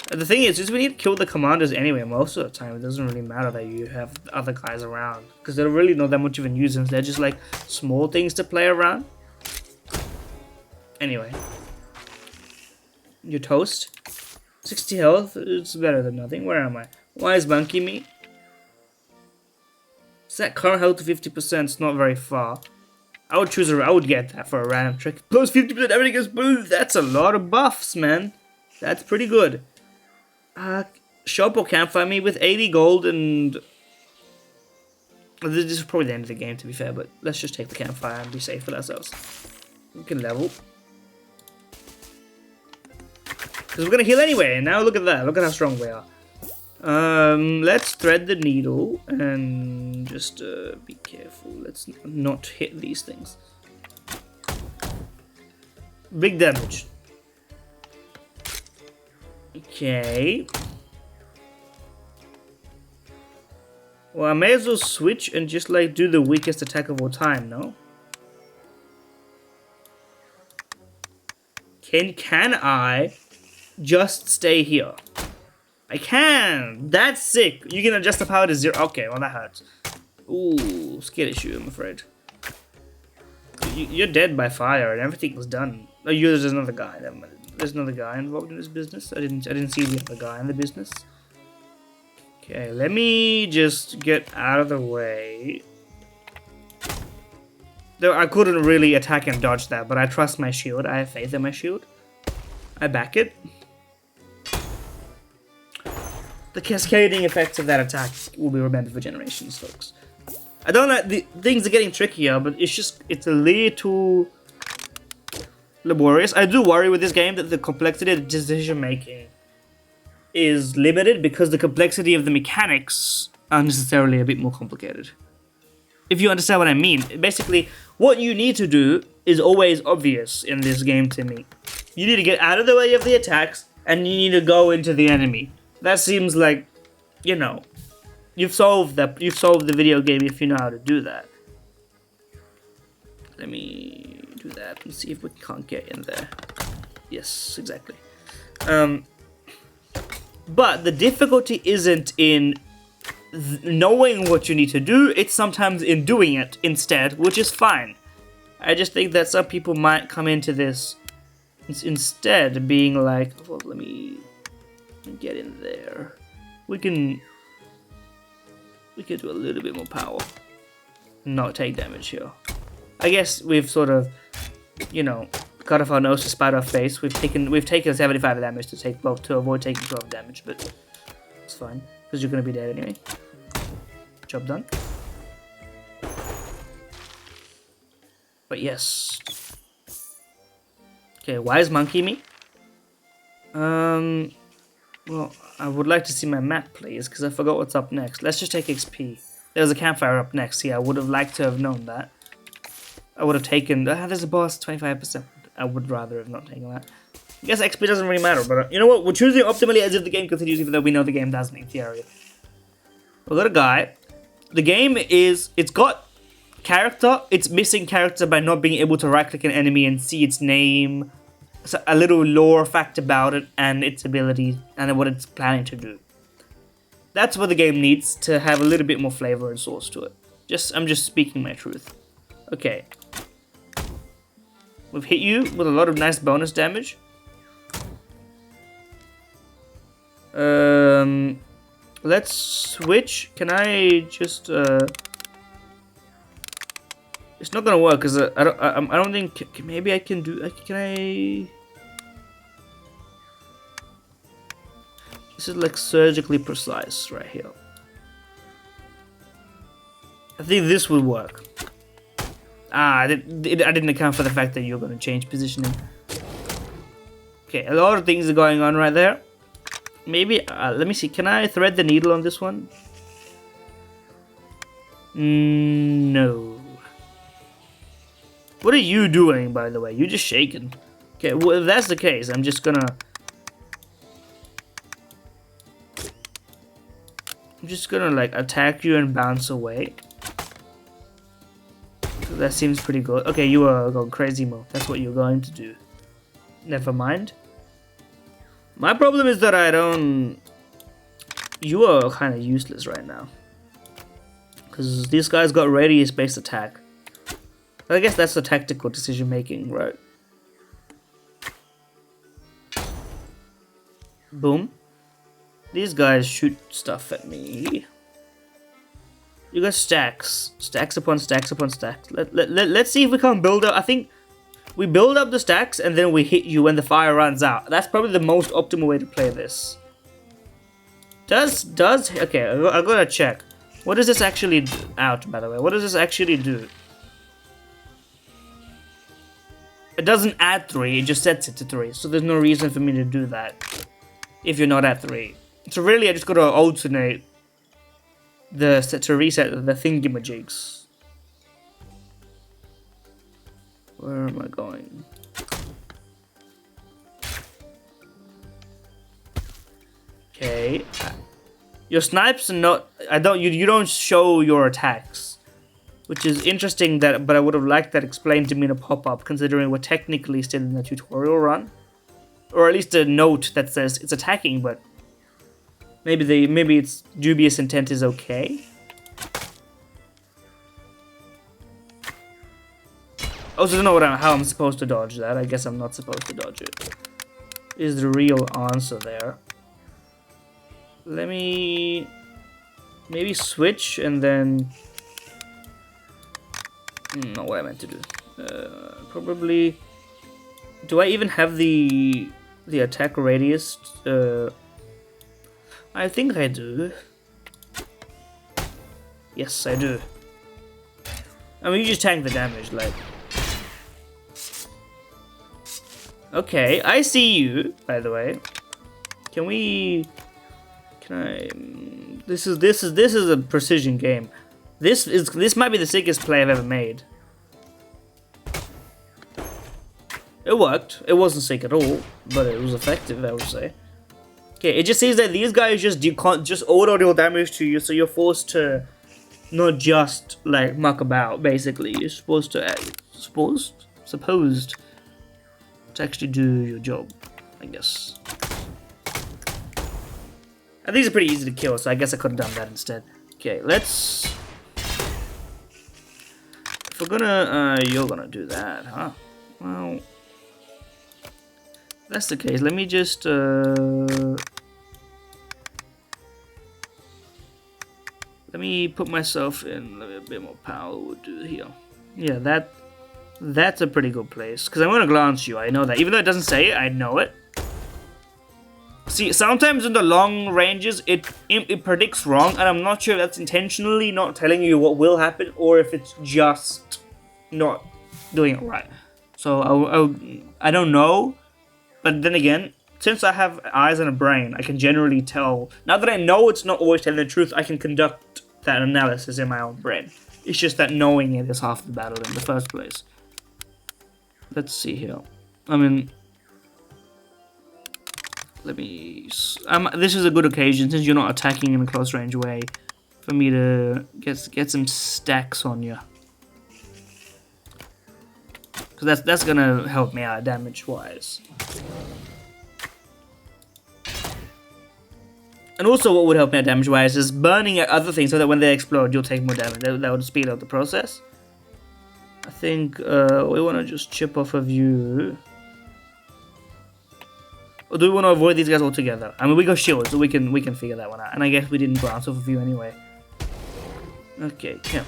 The thing is, we need to kill the commanders anyway most of the time. It doesn't really matter that you have other guys around, because they're really not that much of a nuisance. They're just like small things to play around. Anyway. You're toast. 60 health, it's better than nothing. Where am I? Why is monkey meat? Set current health to 50%, it's not very far. I would get that for a random trick. Plus 50% everything is smooth. That's a lot of buffs, man. That's pretty good. Shop or campfire me with 80 gold and... This is probably the end of the game, to be fair, but let's just take the campfire and be safe with ourselves. We can level. Because we're going to heal anyway, and now look at that. Look at how strong we are. Let's thread the needle and just be careful. Let's not hit these things. Big damage. Okay. Well, I may as well switch and just like do the weakest attack of all time, no? Can I just stay here. I can! That's sick! You can adjust the power to 0. Okay, well that hurts. Ooh, skill issue, I'm afraid. You're dead by fire and everything's done. Oh, there's another guy. There's another guy involved in this business. I didn't see the other guy in the business. Okay, let me just get out of the way. Though I couldn't really attack and dodge that, but I trust my shield. I have faith in my shield. I back it. The cascading effects of that attack will be remembered for generations, folks. I don't know, things are getting trickier, but it's a little laborious. I do worry with this game that the complexity of decision making is limited because the complexity of the mechanics are necessarily a bit more complicated. If you understand what I mean. Basically, what you need to do is always obvious in this game to me. You need to get out of the way of the attacks, and you need to go into the enemy. That seems like, you know, you've solved the video game if you know how to do that. Let me do that and see if we can't get in there. Yes, exactly. But the difficulty isn't in knowing what you need to do, it's sometimes in doing it instead, which is fine. I just think that some people might come into this instead being like, well, let me get in there. We can do a little bit more power. Not take damage here. I guess we've sort of, you know, cut off our nose to spite our face. We've taken 75 damage to avoid taking 12 damage, but it's fine because you're gonna be dead anyway. Job done. But yes. Okay, why is monkey me? Well, I would like to see my map, please, because I forgot what's up next. Let's just take XP. There's a campfire up next. Yeah, I would have liked to have known that. I would have taken... there's a boss, 25%. I would rather have not taken that. I guess XP doesn't really matter, but you know what? We're choosing optimally as if the game continues, even though we know the game doesn't in theory. We've got a guy. The game is... It's got character. It's missing character by not being able to right-click an enemy and see its name. So a little lore fact about it and its abilities and what it's planning to do. That's what the game needs to have a little bit more flavor and sauce to it. I'm just speaking my truth. Okay. We've hit you with a lot of nice bonus damage. Let's switch. Can I just It's not gonna work because I don't think maybe I can do. Can I? This is like surgically precise right here. I think this will work. I didn't account for the fact that you're gonna change positioning. Okay, a lot of things are going on right there. Maybe let me see. Can I thread the needle on this one? No. What are you doing, by the way? You're just shaking. Okay, well, if that's the case, I'm just gonna like attack you and bounce away. That seems pretty good. Okay, you are going crazy mode. That's what you're going to do. Never mind. My problem is that I don't... You are kind of useless right now. Because these guys got radius-based attack. I guess that's the tactical decision making, right? Boom. These guys shoot stuff at me. You got stacks. Stacks upon stacks upon stacks. Let's see if we can build up. I think we build up the stacks and then we hit you when the fire runs out. That's probably the most optimal way to play this. Okay, I gotta check. What does this actually do? Out, by the way. What does this actually do? It doesn't add 3, it just sets it to 3. So there's no reason for me to do that if you're not at 3. So really I just gotta alternate to reset the thingamajigs. Where am I going? Okay. Your snipes are not... You don't show your attacks. Which is interesting, but I would have liked that explained to me in a pop-up, considering we're technically still in the tutorial run. or at least a note that says it's attacking, but maybe its dubious intent is okay. I also don't know how I'm supposed to dodge that. I guess I'm not supposed to dodge it. Is the real answer there? Let me maybe switch and then. Not what I meant to do. Probably. Do I even have the attack radius? I think I do. Yes, I do. I mean, you just tank the damage, like. Okay, I see you. By the way, can I? This is a precision game. This might be the sickest play I've ever made. It worked. It wasn't sick at all, but it was effective, I would say. Okay, it just seems that these guys can't just auto deal damage to you, so you're forced to not just like muck about. Basically, you're supposed to actually do your job, I guess. And these are pretty easy to kill, so I guess I could have done that instead. Okay, let's. If we're gonna, you're gonna do that, huh? Well, if that's the case. Let me just. Let me put myself in a bit more power. We'll do here. Yeah, that's a pretty good place. Because I'm gonna glance you. I know that, even though it doesn't say it, I know it. See, sometimes in the long ranges, it predicts wrong, and I'm not sure if that's intentionally not telling you what will happen, or if it's just not doing it right. So I don't know, but then again, since I have eyes and a brain, I can generally tell. Now that I know it's not always telling the truth, I can conduct that analysis in my own brain. It's just that knowing it is half the battle in the first place. Let's see here. I mean. Let me. This is a good occasion, since you're not attacking in a close range way, for me to get some stacks on you. Because that's gonna help me out damage wise. And also, what would help me out damage wise is burning other things so that when they explode, you'll take more damage. That would speed up the process. I think we want to just chip off of you. Or do we want to avoid these guys altogether? I mean, we got shields, so we can figure that one out. And I guess we didn't glance off of you anyway. Okay, yeah.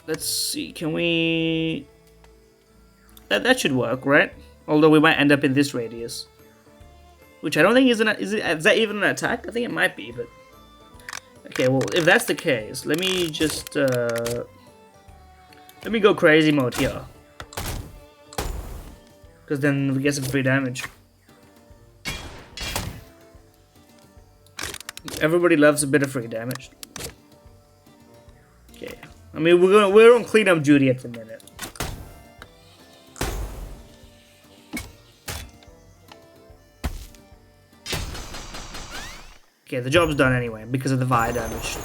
Let's see, can we... That should work, right? Although we might end up in this radius. Which I don't think is that even an attack? I think it might be, but... Okay, well, if that's the case, let me just... Let me go crazy mode here. Because then we get some free damage. Everybody loves a bit of free damage. Okay. I mean, we're on cleanup duty at the minute. Okay, the job's done anyway because of the fire damage.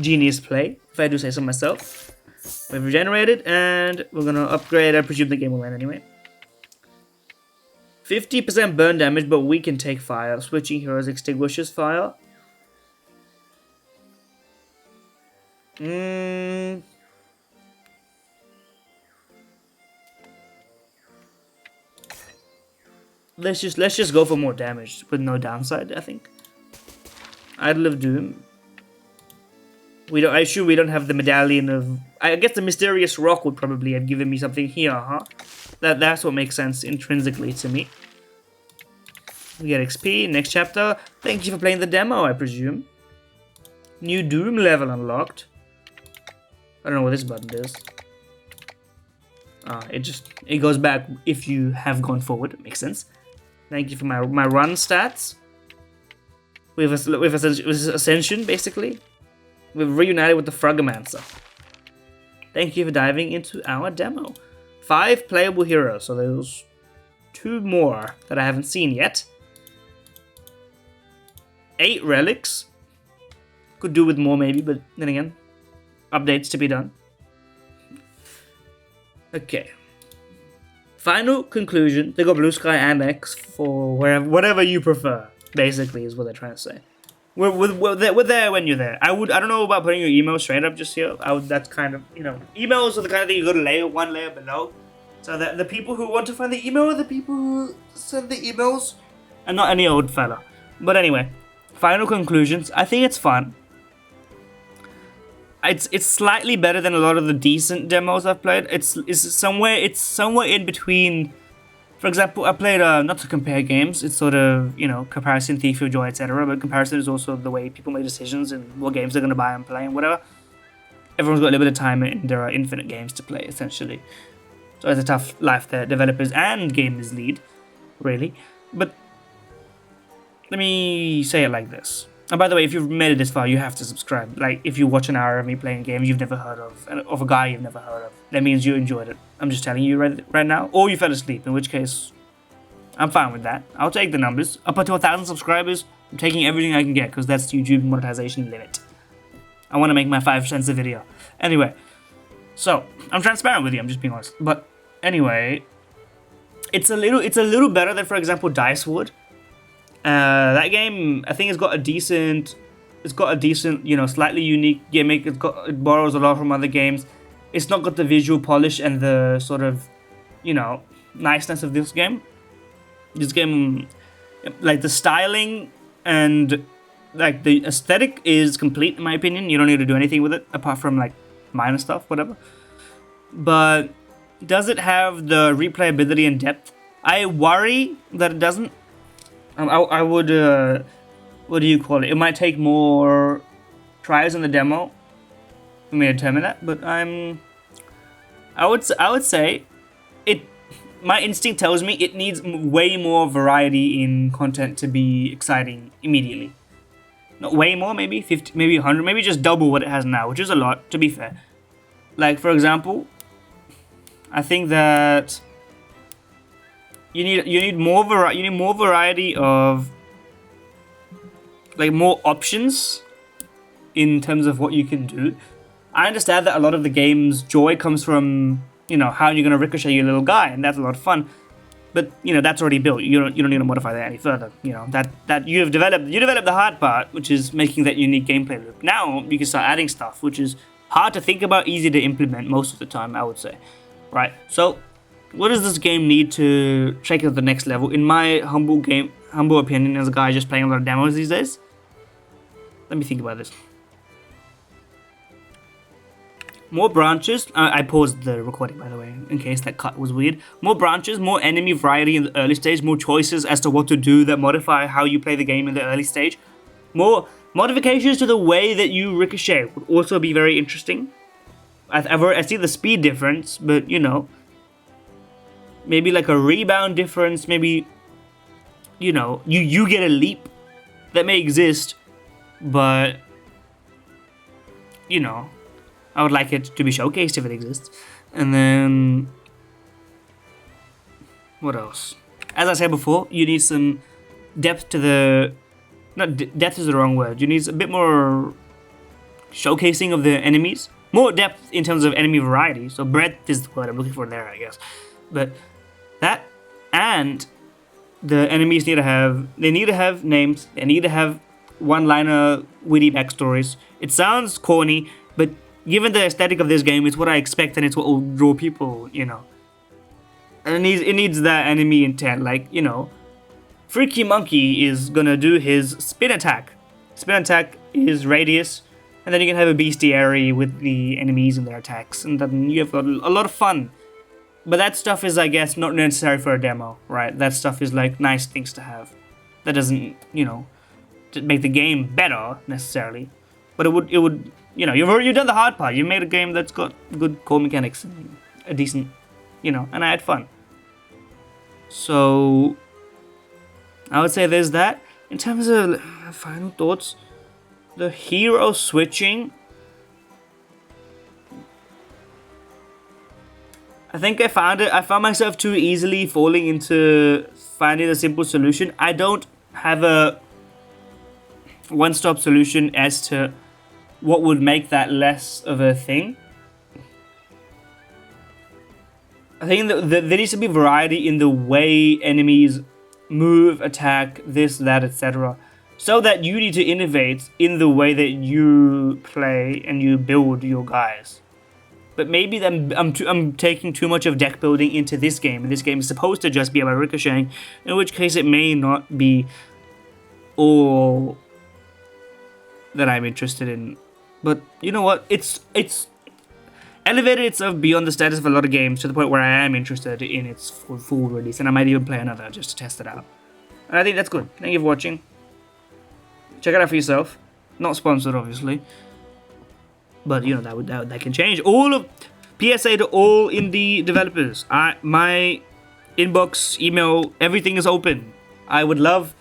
Genius play, if I do say so myself. We've regenerated and we're gonna upgrade. I presume the game will end anyway. 50% burn damage, but we can take fire. Switching heroes extinguishes fire. Let's just go for more damage with no downside, I think. Idol of Doom. I assume we don't have the medallion of. I guess the mysterious rock would probably have given me something here, huh? That's what makes sense intrinsically to me. We get XP, next chapter. Thank you for playing the demo, I presume. New Doom level unlocked. I don't know what this button is. It goes back if you have gone forward. It makes sense. Thank you for my run stats. With Ascension, basically. We've reunited with the Frogmancer. Thank you for diving into our demo. 5 playable heroes, so there's 2 more that I haven't seen yet. 8 relics. Could do with more maybe, but then again, updates to be done. Okay. Final conclusion: they got Blue Sky and X for whatever you prefer. Basically, is what they're trying to say. We're there when you're there. I don't know about putting your email straight up just here. That's kind of, emails are the kind of thing you got to one layer below. So that the people who want to find the email are the people who send the emails, and not any old fella. But anyway, final conclusions. I think it's fun. It's slightly better than a lot of the decent demos I've played. It's somewhere in between. For example, I played not to compare games. It's sort of comparison, thief of joy, etc. But comparison is also the way people make decisions and what games they're gonna buy and play and whatever. Everyone's got a little bit of time and there are infinite games to play essentially. So it's a tough life that developers and gamers lead, really. But let me say it like this. And by the way, if you've made it this far, you have to subscribe. Like, if you watch an hour of me playing games you've never heard of a guy you've never heard of, that means you enjoyed it. I'm just telling you right now. Or you fell asleep, in which case, I'm fine with that. I'll take the numbers. Up until 1,000 subscribers, I'm taking everything I can get, because that's YouTube monetization limit. I want to make my 5 cents a video. Anyway, so, I'm transparent with you, I'm just being honest. But, anyway, it's a little better than, for example, Dice Wood. That game, I think, it's got a decent, slightly unique gimmick. It borrows a lot from other games. It's not got the visual polish and the sort of, niceness of this game. This game, like the styling and like the aesthetic is complete in my opinion. You don't need to do anything with it apart from like minor stuff, whatever. But does it have the replayability and depth? I worry that it doesn't. I would, what do you call it? It might take more tries in the demo for me to determine that, but I would say it. My instinct tells me it needs way more variety in content to be exciting immediately. Not way more, maybe 50, maybe 100, maybe just double what it has now, which is a lot, to be fair. Like, for example, I think that you need more variety of, like, more options in terms of what you can do. I understand that a lot of the game's joy comes from, how you're gonna ricochet your little guy, and that's a lot of fun. But that's already built. You don't need to modify that any further. That you developed the hard part, which is making that unique gameplay loop. Now you can start adding stuff, which is hard to think about, easy to implement most of the time, I would say. Right. So, what does this game need to take it to the next level? In my humble opinion, as a guy just playing a lot of demos these days. Let me think about this. More branches. I paused the recording, by the way, in case that cut was weird. More branches, more enemy variety in the early stage, more choices as to what to do that modify how you play the game in the early stage. More modifications to the way that you ricochet would also be very interesting. I see the speed difference, but maybe like a rebound difference, maybe, you get a leap that may exist, but, I would like it to be showcased if it exists. And then, what else? As I said before, you need some depth to the, depth is the wrong word. You need a bit more showcasing of the enemies. More depth in terms of enemy variety. So breadth is the word I'm looking for there, I guess. But that, and the enemies need to have names. They need to have one-liner witty backstories. It sounds corny, but given the aesthetic of this game, it's what I expect and it's what will draw people, And it needs that enemy intent, like, Freaky Monkey is gonna do his spin attack. Spin attack is radius, and then you can have a bestiary with the enemies and their attacks, and then you have a lot of fun. But that stuff is, I guess, not necessary for a demo, right? That stuff is like nice things to have. That doesn't, make the game better necessarily, but it would. You've done the hard part. You made a game that's got good core mechanics, and a decent, and I had fun. So I would say there's that. In terms of final thoughts, the hero switching, I think I found myself too easily falling into finding a simple solution. I don't have a one-stop solution as to what would make that less of a thing. I think that there needs to be variety in the way enemies move, attack, this, that, etc. So that you need to innovate in the way that you play and you build your guys. But maybe I'm taking too much of deck building into this game. This game is supposed to just be about ricocheting, in which case it may not be all that I'm interested in. But you know what? It's elevated itself beyond the status of a lot of games to the point where I am interested in its full release, and I might even play another just to test it out. And I think that's good. Thank you for watching. Check it out for yourself. Not sponsored, obviously. But you know that can change. All of PSA to all indie developers. My inbox, email, everything is open. I would love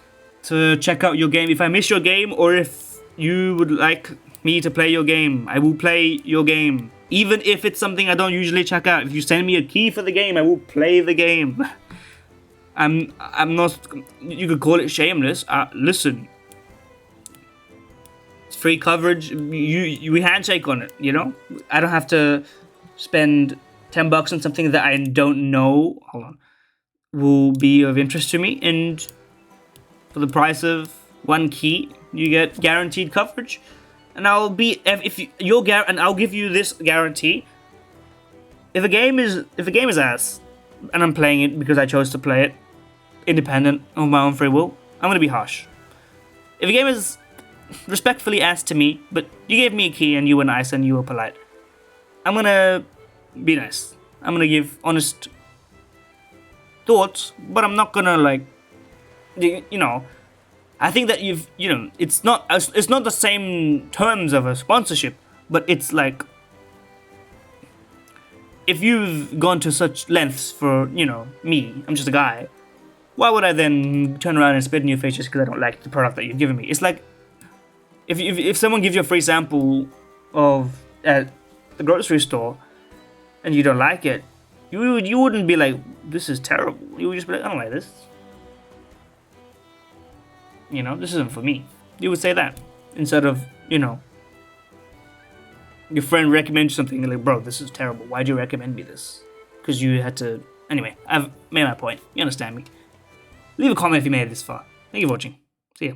to check out your game. If I miss your game, or if you would like me to play your game, I will play your game. Even if it's something I don't usually check out. If you send me a key for the game, I will play the game. I'm not. You could call it shameless. Listen. Free coverage, we handshake on it, you know? I don't have to spend $10 on something that I don't know, hold on, will be of interest to me, and for the price of one key, you get guaranteed coverage, and I'll be, and I'll give you this guarantee. If a game is ass, and I'm playing it because I chose to play it, independent of my own free will, I'm gonna be harsh. If a game is respectfully asked to me, but you gave me a key and you were nice and you were polite, I'm gonna be nice. I'm gonna give honest thoughts, but I'm not gonna like, you know, I think that it's not the same terms of a sponsorship, but it's like, if you've gone to such lengths for, you know, me, I'm just a guy, why would I then turn around and spit in your face just because I don't like the product that you've given me? It's like, if someone gives you a free sample of at the grocery store and you don't like it, you wouldn't be like, this is terrible. You would just be like, I don't like this. You know, this isn't for me. You would say that instead of, you know, your friend recommends something, you're like, bro, this is terrible. Why'd you recommend me this? Because you had to. Anyway, I've made my point. You understand me. Leave a comment if you made it this far. Thank you for watching. See ya.